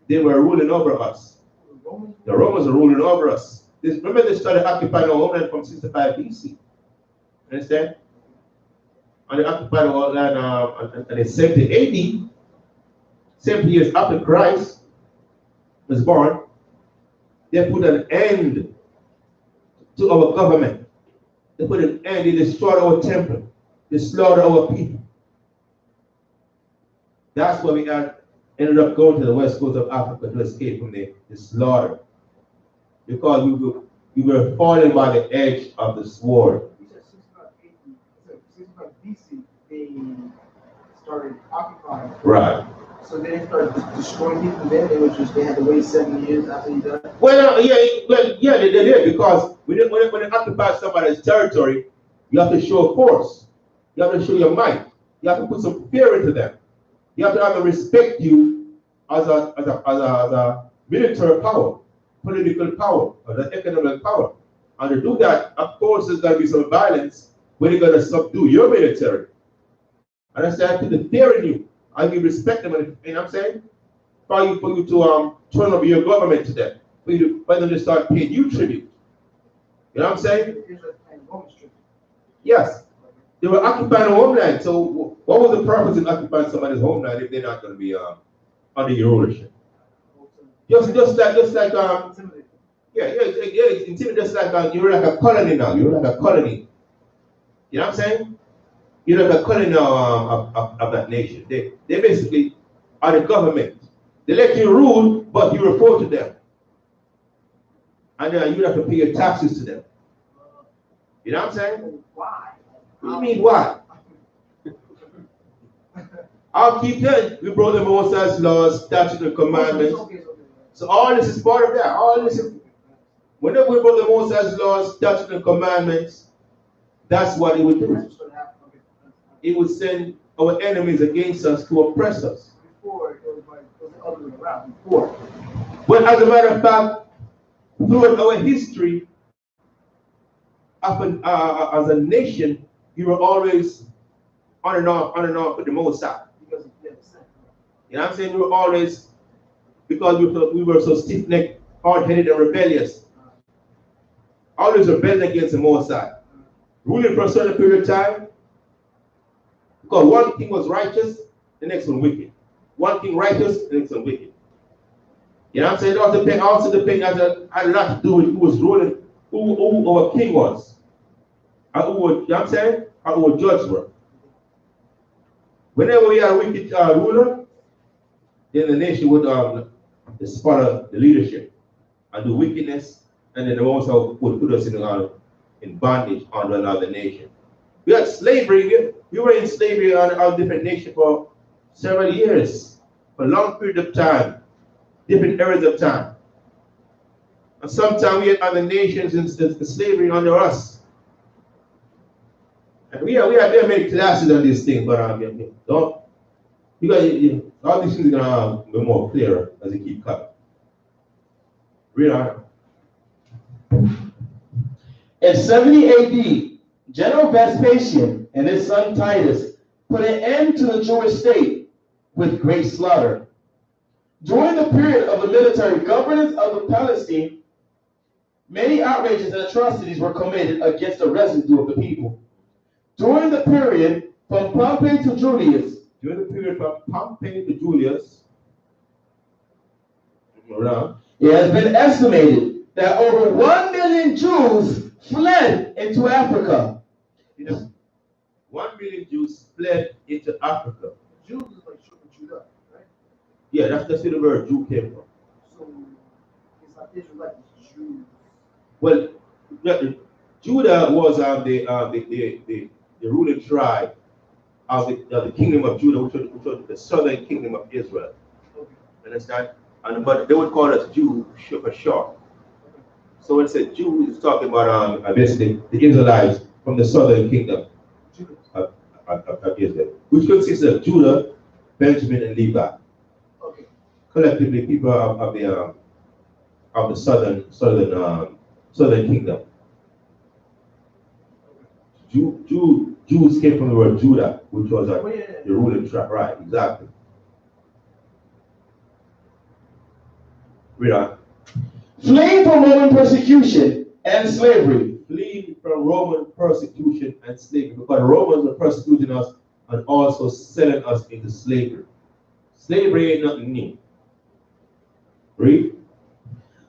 They were ruling over us. The Romans were ruling over us. Remember, they started occupying our homeland from 65 BC. Understand? And they occupied our homeland and in 70 AD, 70 years after Christ was born, they put an end to our government. They put an end, they destroyed our temple. They slaughtered our people. That's why we ended up going to the west coast of Africa to escape from the slaughter. Because we were falling by the edge of the sword. You said 65 BC, they started occupying. Right. So they didn't start destroying people then, they had to wait 7 years after he died? Well, yeah, they did, because when they occupy somebody's territory, you have to show force. You have to show your might. You have to put some fear into them. You have to have them respect you as a military power, political power, or the economic power. And to do that, of course, there's going to be some violence when they're going to subdue your military. Understand? Put the fear in you. And you respect them, and you know what I'm saying? For you to turn over your government to them. For them to start paying you tribute. You know what I'm saying? Yes. They were occupying a homeland. So what was the purpose in occupying somebody's homeland if they're not going to be under your rulership? Just like it's intimidating. Just like you're like a colony now. You're like a colony. You know what I'm saying? You're like a colony now of that nation. They basically are the government. They let you rule, but you report to them. And you have to pay your taxes to them. You know what I'm saying? Why? What do you mean, why? I'll keep telling you, we broke the Most High's laws, statutes, and commandments. So all this is part of that. All this is, whenever we broke the Most High's laws, statutes, and commandments, that's what it would do. It would send our enemies against us to oppress us. Before, it was like, it was the other way around. Before. But as a matter of fact, throughout our history, as a nation, you were always on and off with the Most High. Because of the sin. You know what I'm saying? We were always, because we were so stiff-necked, hard-headed, and rebellious. Always rebelling against the Most High. Ruling for a certain period of time. Because one king was righteous, the next one wicked. One king righteous, the next one wicked. You know what I'm saying? It also depended had a lot to do with who was ruling, who our king was. And who, you know what I'm saying? Or who our judges were. Whenever we had a wicked ruler, then the nation would follow the leadership. and do wickedness, and then they also would put us in bondage under another nation. We had slavery. We were in slavery on different nations for several years, for a long period of time, different eras of time. And sometimes we had other nations in slavery under us. And we have many classes on this thing, but don't, all these things are gonna be more clearer as you keep coming. Read on. In 70 AD, General Vespasian and his son Titus put an end to the Jewish state with great slaughter. During the period of the military governance of the Palestine, many outrages and atrocities were committed against the residue of the people. During the period from Pompey to Julius, it has been estimated that over 1 million Jews fled into Africa. 1 million Jews fled into Africa. Jews is like Judah, right? Yeah, that's where the word Jew came from. So it's like Israelites, Jews. Well, Judah was the ruling tribe of the kingdom of Judah, which was the southern kingdom of Israel. Okay. Understand? But they would call us Jew for short. So when it said Jew, it's talking about basically the Israelites from the southern kingdom of Israel, which consists of Judah, Benjamin, and Levi. Okay. Collectively, people of the southern kingdom. Jews came from the word Judah, which was the ruling tribe. Right, exactly. Read on. Fleeing from Roman persecution and slavery. Fleeing from Roman persecution and slavery, because the Romans were persecuting us and also selling us into slavery. Slavery ain't nothing new. Read.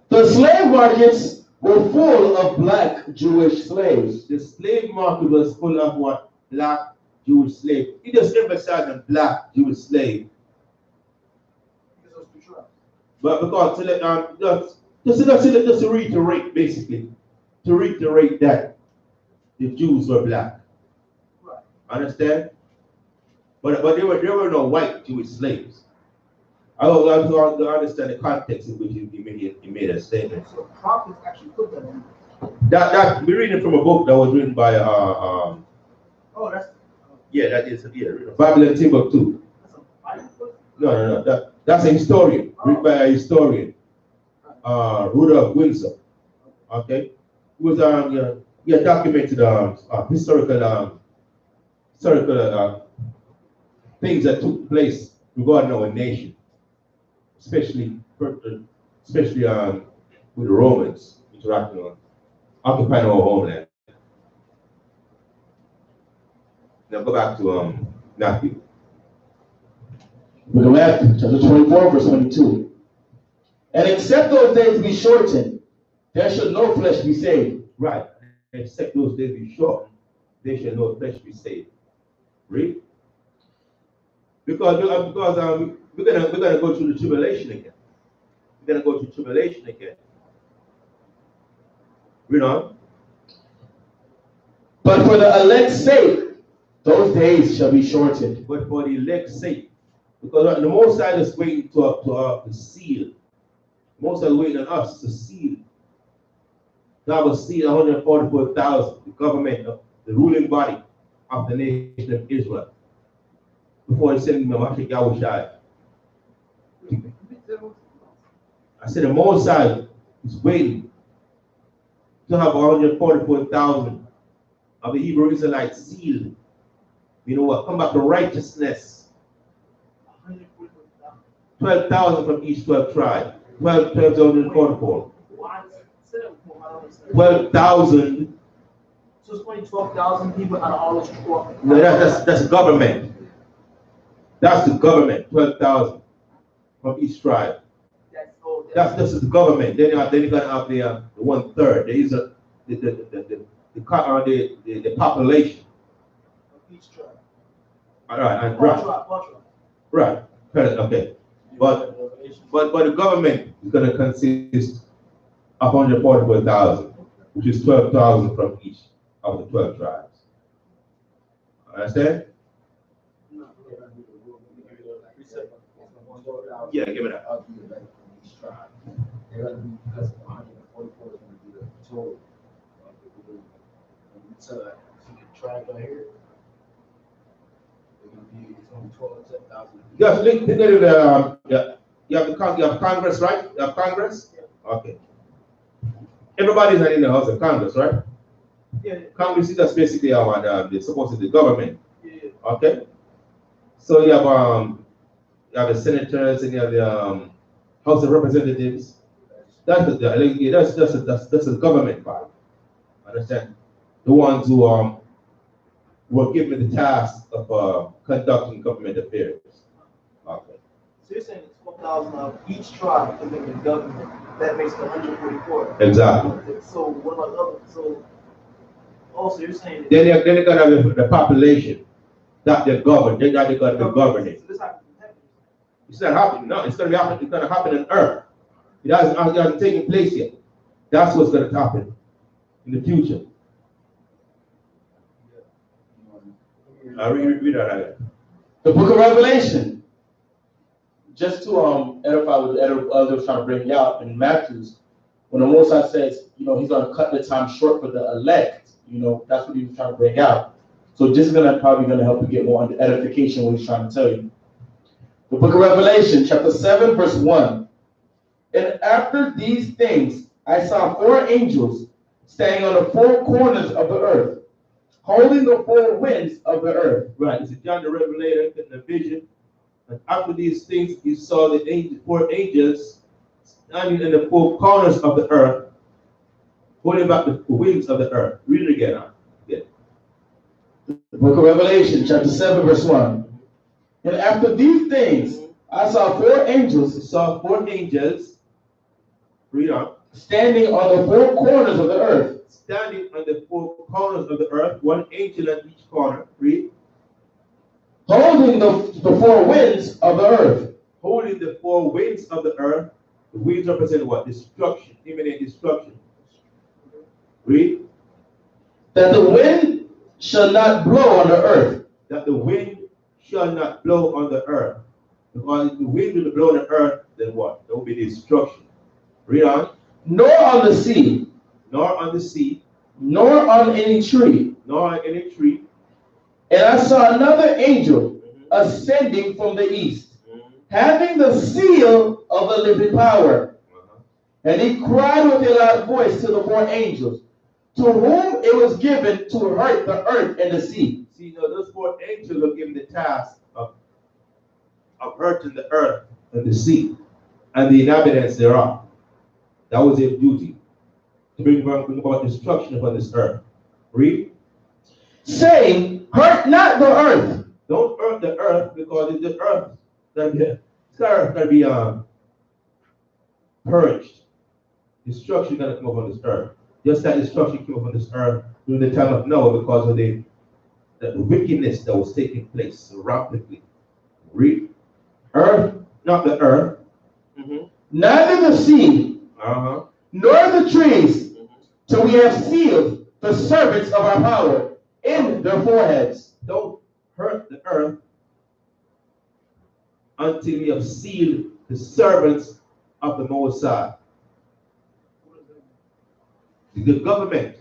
The slave markets were full of black Jewish slaves. The slave market was full of what? Black Jewish slaves. He just emphasized on black Jewish slave. But because just to reiterate, basically, to reiterate that the Jews were black. Right. Understand? But there were no white Jewish slaves. I want to understand the context in which he made a statement. So prophets actually put that in. That we're reading from a book that was written by Oh, that's. that is Babylon Timbuktu. That's a Bible book? No. That's a historian, written by a historian, Rudolph Windsor. Okay, he was documented historical things that took place regarding our nation, especially with the Romans interacting on occupying our homeland. Now go back to Matthew. Book of Matthew, chapter 24, verse 22. And except those days be shortened, there should no flesh be saved. Right. Except those days be shortened, there shall no flesh be saved. Read. Because we're gonna go through the tribulation again. We're gonna go through tribulation again. Read on. But for the elect's sake, those days shall be shortened. But for the elect's sake, because the Most High is waiting to seal. The Most High is waiting on us to seal. God will seal 144,000, the government, the ruling body of the nation of Israel, before he sent Mashiach Yahushua. I said the Most High is waiting to have 144,000 of the Hebrew Israelites sealed. You know what? Come back to righteousness. 12,000 from each 12 tribes. 12,044. 12,000. So it's only 12,000 people out of all those 12. No, that's government. That's the government. 12,000 from each tribe. That's the government. Then you're gonna have the 1/3. There is the population. Each tribe. All right, and right. Okay. But the government is going to consist of 144,000, which is 12,000 from each of the 12 tribes. Understand? Yeah, give it up. They're going to be, because 144 is going to be the total of the group. So like, if you can try to hear it, it's going to be 12,000. Yes, you have Congress, right? You have Congress? Yeah. Okay. Everybody's not in the House of Congress, right? Yeah. Congress is just basically the supposed to be the government. Yeah. Okay. So you have the senators and you have the House of Representatives. That's the government part. Understand? The ones who were given the task of conducting government affairs. Okay. So you're saying it's 12,000 of each tribe to make the government. That makes the 144. Exactly. So what about the other? So also you're saying Then they're gonna have the population that they govern. They're gonna be governing. So this happens in heaven. It's not happening. No, it's gonna happen. It's gonna happen on earth. It hasn't taken place yet. That's what's gonna happen in the future. I read that again. The book of Revelation, just to edify what others trying to bring out in Matthew's, when the Most High says, he's going to cut the time short for the elect, that's what he was trying to bring out. So this is probably going to help you get more under edification what he's trying to tell you. The book of Revelation, chapter 7, verse 1. And after these things, I saw 4 angels standing on the 4 corners of the earth, holding the 4 winds of the earth. Right. It's John the Revelator in the vision. And after these things, he saw the 4 angels standing in the 4 corners of the earth, holding back the winds of the earth. Read it again. The book of Revelation, chapter 7, verse 1. And after these things, I saw 4 angels. He saw 4 angels. Read on. Standing on the 4 corners of the earth. Standing on the 4 corners of the earth, 1 angel at each corner. Read. Holding the 4 winds of the earth. Holding the 4 winds of the earth. The winds represent what? Destruction, imminent destruction. Read. That the wind shall not blow on the earth. That the wind shall not blow on the earth. Because if the wind will blow on the earth, then what? There will be destruction. Read on. Nor on the sea. Nor on the sea. Nor on any tree. Nor on any tree. And I saw another angel ascending from the east, having the seal of the living power. And he cried with a loud voice to the 4 angels, to whom it was given to hurt the earth and the sea. See, those 4 angels were given the task of hurting the earth and the sea and the inhabitants thereof. That was their duty, to bring about destruction upon this earth. Read. Saying, hurt not the earth. Don't hurt the earth, because it's the earth that will be purged. Destruction is going to come upon this earth. Just that destruction came upon this earth during the time of Noah because of the wickedness that was taking place rapidly. Read. Earth, not the earth. Neither the sea, nor the trees, till we have sealed the servants of our power in their foreheads. Don't hurt the earth until we have sealed the servants of the Most High. The government.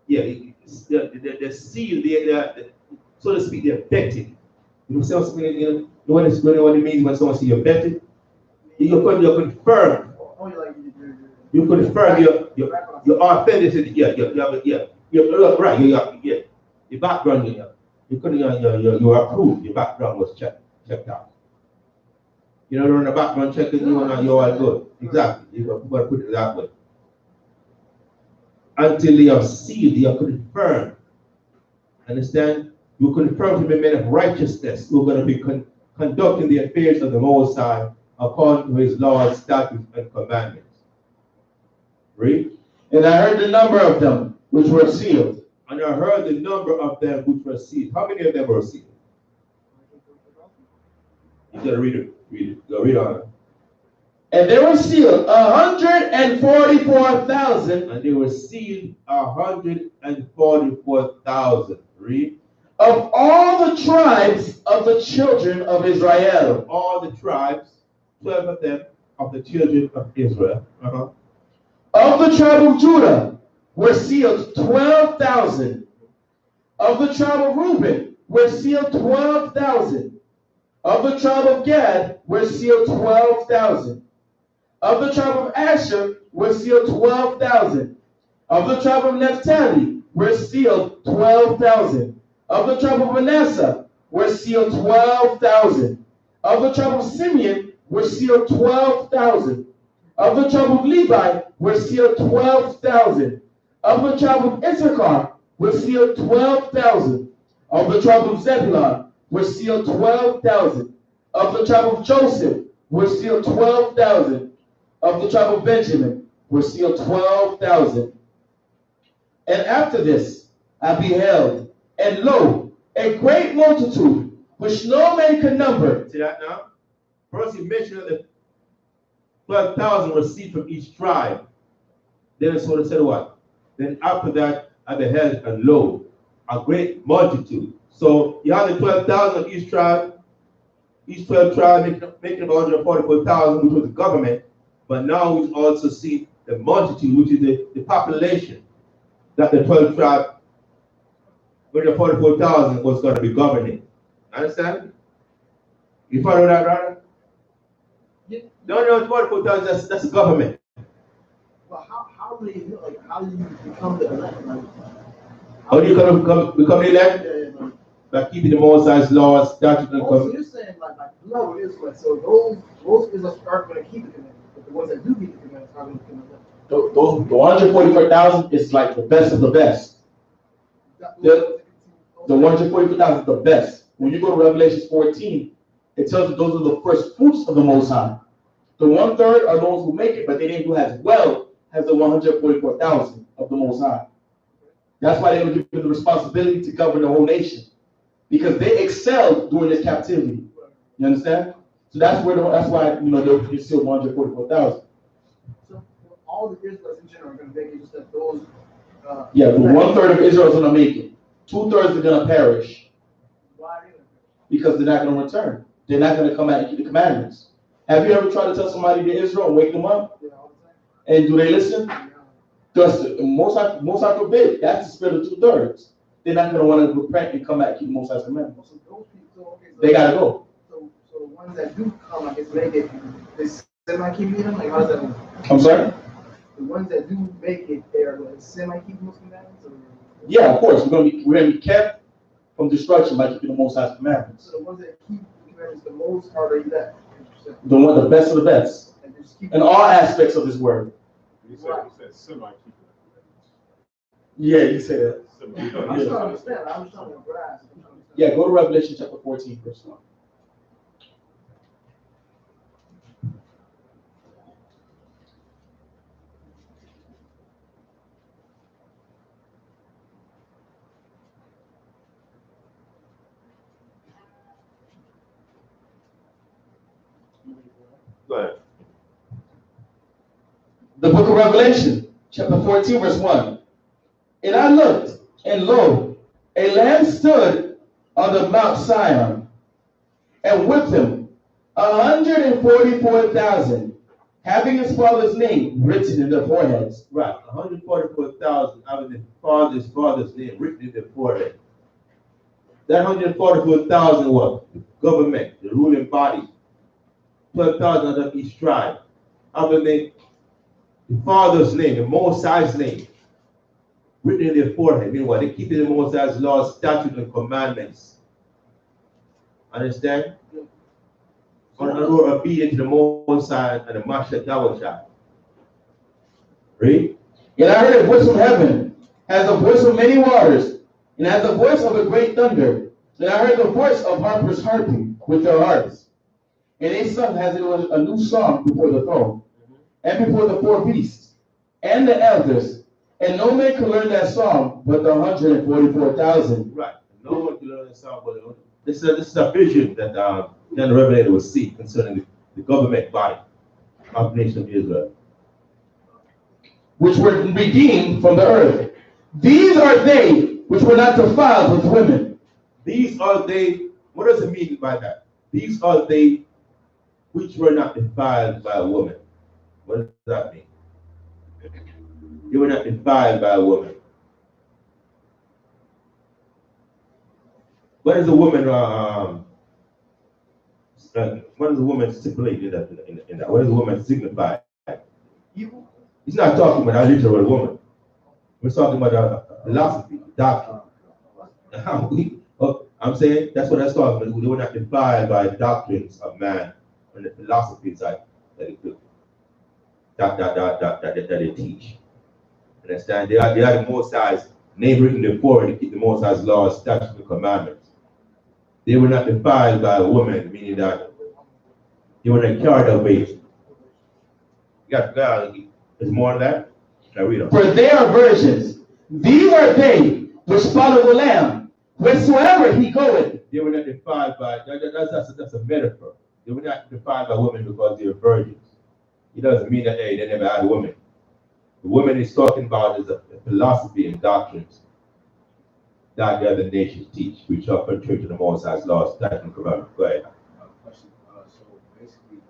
Yeah, they're sealed, they're, so to speak, they're vetted. You know what it means when someone says you're vetted? You're confirmed. You confirm your authenticity. You're right. Your background, you're approved. Your background was checked out. During the background check, you're all good. Exactly. You got to put it that way. Until they are sealed, they are confirmed. Understand? You confirm to be men of righteousness who are going to be conducting the affairs of the Most High according to his laws, statutes, and commandments. Read. And I heard the number of them which were sealed. And I heard the number of them which were sealed. How many of them were sealed? You gotta read it. Read it. Go read on. And they were sealed 144,000. And they were sealed 144,000. Read. Of all the tribes of the children of Israel. All the tribes, 12 of them, of the children of Israel. Of the tribe of Judah were sealed 12,000. Of the tribe of Reuben were sealed 12,000. Of the tribe of Gad were sealed 12,000. Of the tribe of Asher were sealed 12,000. Of the tribe of Naphtali were sealed 12,000. Of the tribe of Manasseh were sealed 12,000. Of the tribe of Simeon were sealed 12,000. Of the tribe of Levi were sealed 12,000. Of the tribe of Issachar were sealed 12,000. Of the tribe of Zebulun were sealed 12,000. Of the tribe of Joseph were sealed 12,000. Of the tribe of Benjamin were sealed 12,000. And after this I beheld, and lo, a great multitude, which no man could number. See that now? First he mentioned that the 12,000 were sealed from each tribe. Then it's what it said what? Then after that I beheld, and lo, a great multitude. So you have the 12,000 of each tribe. Each 12 tribes making about 144,000, which was the government. But now we also see the multitude, which is the population that the 12 tribes, 144,000 was going to be governing. Understand? You follow that, brother? Yeah. No, 44,000, that's the government. But how do you become the elect? Like, How do you become the elect? yeah, By keeping the Most High's laws, statutes, and so covenants. you're saying no, it is like so those Israelites are going to keep the commandments, but the ones that do keep the commandments are going to keep the commandments. The 144,000 is like the best of the best. The 144,000 is the best. When you go to Revelation 14, it tells you those are the first fruits of the Most High. The 1/3 are those who make it, but they didn't do as well as the 144,000 of the Most High. That's why they were given the responsibility to govern the whole nation, because they excelled during this captivity. You understand? So that's why they're still 144,000. So all the Israelites in general are going to make it, just that those. Yeah, but 1/3 of Israel is going to make it. 2/3 are going to perish. Why are they? Because they're not going to return. They're not going to come out and keep the commandments. Have you ever tried to tell somebody to Israel and wake them up? Yeah, all the time. And do they listen? Yeah. Because most I forbid, that's the spirit of 2/3. They're not going to want to repent and come back and keep the Most High's commandments. So those people, okay, so They got to go. So the ones that do come, I guess make it, they semi-keeping them? Like, how does that mean? I'm sorry? The ones that do make it, they are like semi-keeping those commandments? Or? Yeah, of course. We're gonna be kept from destruction by keeping the Most High's commandments. So the ones that keep the commandments the most, how are you that? The best of the best. And just keep In all aspects of His word. You said semi-keeping. Yeah, you say that. I'm just trying to understand. I'm just trying to grasp. Yeah, go to Revelation chapter 14, verse 1. Go ahead. The book of Revelation, chapter 14, verse 1. And I looked, and lo, a lamb stood on the Mount Sion, and with him 144,000, having his father's name written in their foreheads. Right, 144,000 having the father's name written in their forehead. That 144,000 was the government, the ruling body. 12,000 of each tribe. Having the father's name, the Most High's name, written in their forehead. Meanwhile, they keep the Most High's laws, statutes, and commandments. Understand? And were obedient to the Most High and the Master Dawah. Read. And I heard a voice from heaven, as the voice of many waters, and as the voice of a great thunder. And I heard the voice of harpers harping with their harps. And they sung as it was a new song before the throne, and before the four beasts, and the elders. And no man could learn that song but the 144,000. Right. No one can learn that song but this is a vision that the Revelator will see concerning the government body. of the nation of Israel. Which were redeemed from the earth. These are they which were not defiled with women. These are they, what does it mean by that? These are they which were not defiled by a woman. What does that mean? They were not defiled by a woman. What is a woman, what does a woman stipulate in that? What does a woman signify? He's not talking about a literal woman. We're talking about a philosophy, doctrine. I'm saying that's what that's talking about. They were not defiled by doctrines of man and the philosophies that they teach. Understand? They are the Most High's name written before to keep the Most High's laws, statutes, and commandments. They were not defiled by a woman, meaning that they were not carried away. There's more of that. Now read on. For they are virgins. These are they which follow the Lamb, wheresoever he goeth. They were not defiled by, that's a metaphor. They were not defiled by women because they were virgins. It doesn't mean that, hey, they never had a woman. The woman is talking about is a philosophy and doctrines that the other nations teach, which are contrary to the Most High's laws, statutes, and commandments. Go ahead. Question. So basically,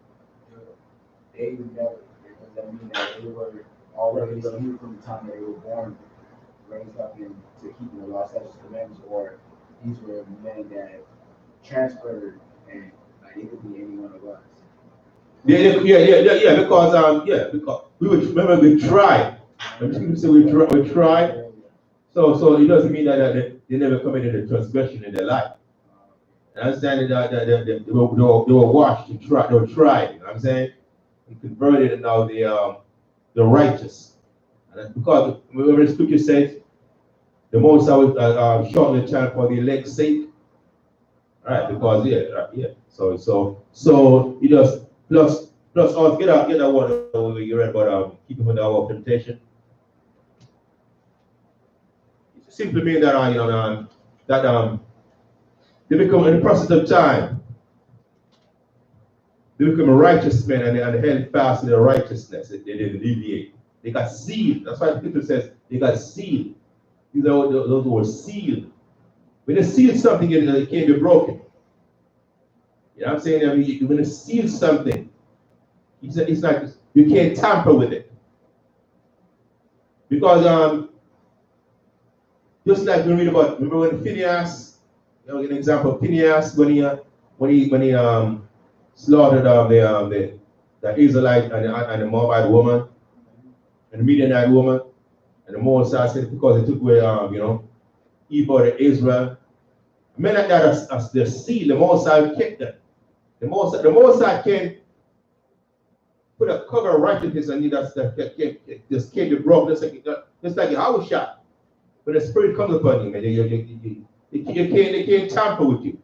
they never, does that mean that they were already removed from the time that they were born, raised up into keeping the law, statutes, and commandments, or these were men that transferred and like it could be any one of us? Yeah, because remember we tried. People say we tried. So it doesn't mean that they never committed a transgression in their life. I understand that they were washed and tried. They were tried. You know what I'm saying? And converted, and now they're righteous. And because remember the scripture says, the Most High will shorten the time for the elect's sake. All right, because So it does plus all get that one you read about keeping from the hour of temptation. It simply means that they become in the process of time. They become a righteous man and they held fast in their righteousness. They didn't deviate. They got sealed. That's why the scripture says they got sealed. These are those who were sealed. When they seal something, it can't be broken. You know what I'm saying? I mean, you're going to seal something. It's like you can't tamper with it. Because just like we read about, remember when Phineas, an example of Phineas when he slaughtered the Israelite and the Moabite woman and the Midianite woman, and the Moses said because they took away evil to Israel. Men like that as their seal, the Moses kept them. The Moses can put a cover of righteousness on you that just can't be broken, just like a house shot. When the spirit comes upon you, man, they can't tamper with you.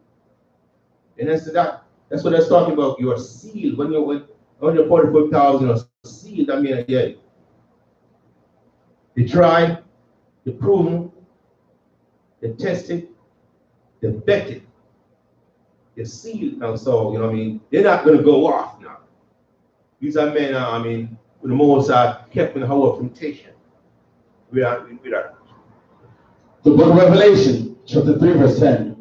And that's what that's talking about. You are sealed. When you're 44,000 are sealed, I mean, yeah. They tried, they proved, they tested, they vetted, they're sealed now. So, you know what I mean? They're not going to go off now. These are men, with the Most High kept in the hour of temptation. We are. The book of Revelation, chapter 3, verse 10.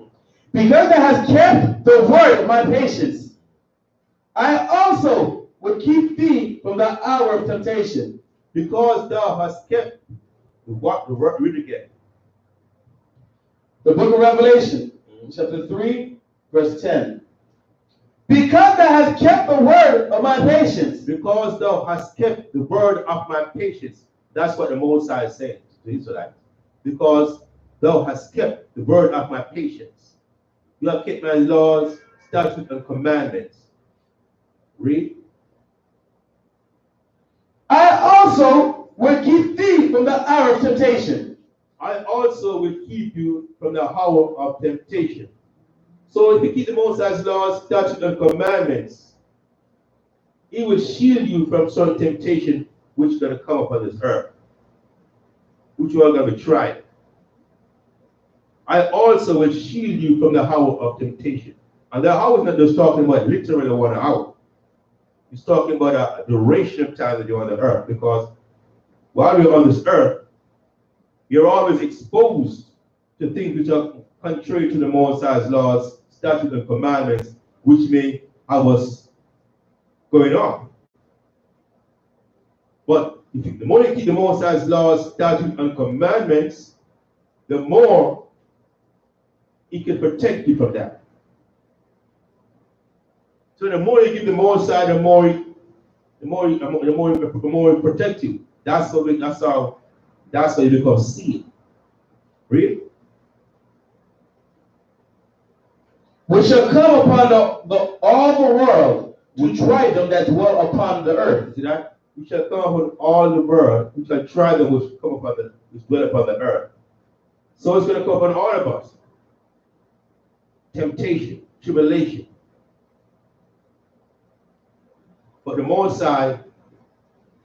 Because thou hast kept the word of my patience, I also will keep thee from the hour of temptation. Because thou hast kept the word, read again. The book of Revelation, chapter 3, verse 10. Because thou hast kept the word of my patience. Because thou hast kept the word of my patience. That's what the Most High is saying to the Israelites. Because thou hast kept the word of my patience. You have kept my laws, statutes, and commandments. Read. I also will keep thee from the hour of temptation. I also will keep you from the hour of temptation. So if you keep the Most High's laws, statutes, and commandments, He will shield you from some temptation which is going to come upon this earth, which you are going to be tried. I also will shield you from the hour of temptation. And the hour is not just talking about literally 1 hour. He's talking about a duration of time that you're on the earth, because while you're on this earth, you're always exposed to things which are contrary to the Most High's laws, statutes, and commandments, which may have us going on. But the more you keep the Most High's laws, statutes, and commandments, the more He can protect you from that. So the more you give the Most High, the more He protect you. That's how you become seed. Read. Which shall come upon all the world to try them that dwell upon the earth. See that? We shall come upon all the world, we shall try them which dwell upon the earth. So it's going to come upon all of us. Temptation, tribulation. But the Most High,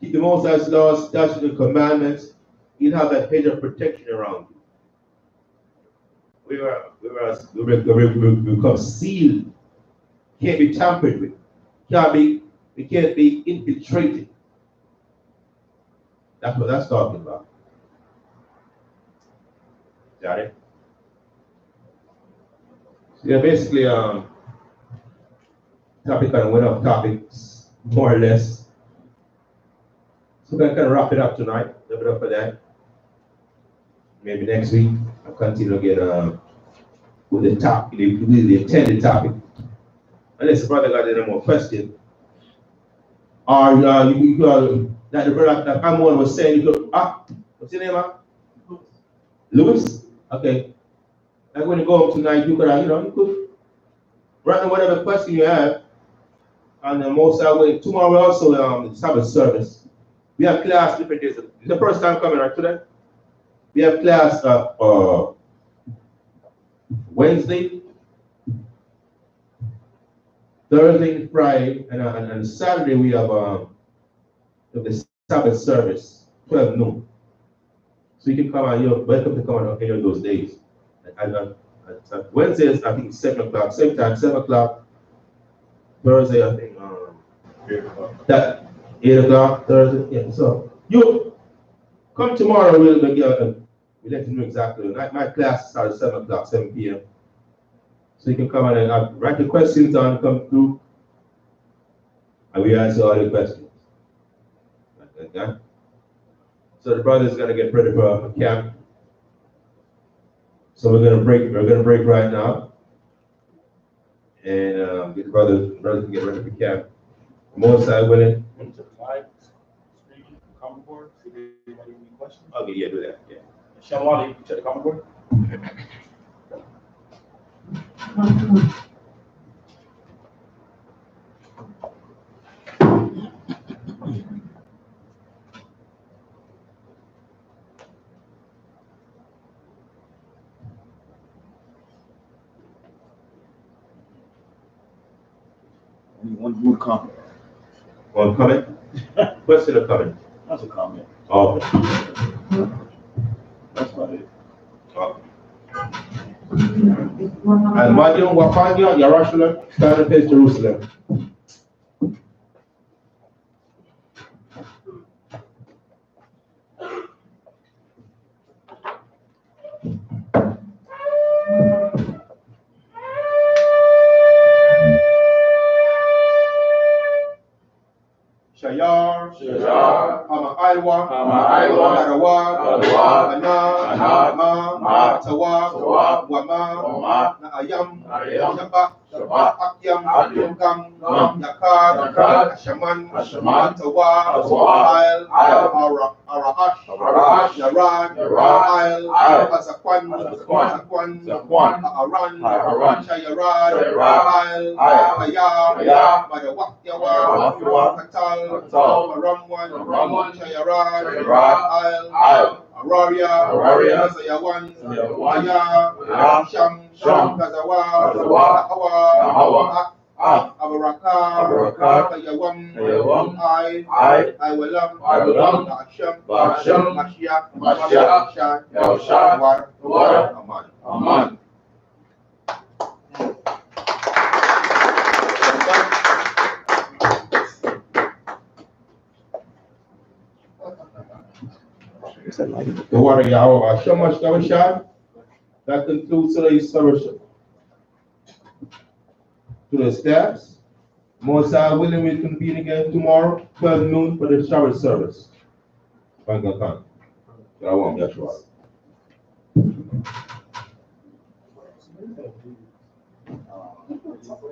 keep the Most High's laws, statutes, and commandments, He'll have that hedge of protection around you. We become sealed. Can't be tampered with. It can't be infiltrated. That's what that's talking about. Got it? So yeah, basically, topic kind of went off topics, more or less. So we're going to kind of wrap it up tonight. Wrap it up for that. Maybe next week, I'll continue to get with the topic, with the intended topic. Unless the brother got any more questions. Or that the brother that Amon was saying, you could, what's your name, man? Lewis? Okay. I'm going to go home tonight. You could, you could write down whatever question you have. And the Most High way. Tomorrow we also have a service. We have class different days. It's the first time coming, right, today? We have class Wednesday, Thursday, Friday, and Saturday we have the Sabbath service, 12 noon. So you can come and you're welcome to come on any of those days. And Wednesdays, I think 7 o'clock, same time, 7 o'clock. Thursday, I think 8 o'clock, Thursday. Yeah, so you come tomorrow, we'll let you know exactly. My class starts at 7 o'clock, 7 p.m. So you can come and write the questions down, come through, and we answer all the questions. Okay? So the brother's gonna get ready for camp. So we're gonna break right now. And get the brother can get ready for camp. Most side willing. Comment board, see if anybody have any questions. Okay, yeah, do that. Yeah. Shalom, you can check the comment board. Only one good comment. One comment? Question or comment? That's a comment. Oh. That's about it. And Madian Wapandia, Yarashula, standard place Jerusalem. Shayar, Hama Aiwa, Hadawa, Ana, Ma, Tawa, Wama, Naayam, Shabbat, Akyam, Kam, Yakar, Shaman, Tawa, Arahash, Yarad, Azakwan, Aran, Shayarad, Ayar, Madawak Yawa, Katal, Ramwan, Shayarad, Araria, Zayawan, Aya, Sham, Kazawa, Hawa, Abaraka, Yawam, I will Asham, Mashiach, Yahshua, Aman. The water Yahweh Shamash Gabashad. That concludes today's service. To the staffs. Most willing, we convene again tomorrow, 12 noon for the Shabbat service. Thank God. I want Yeshua.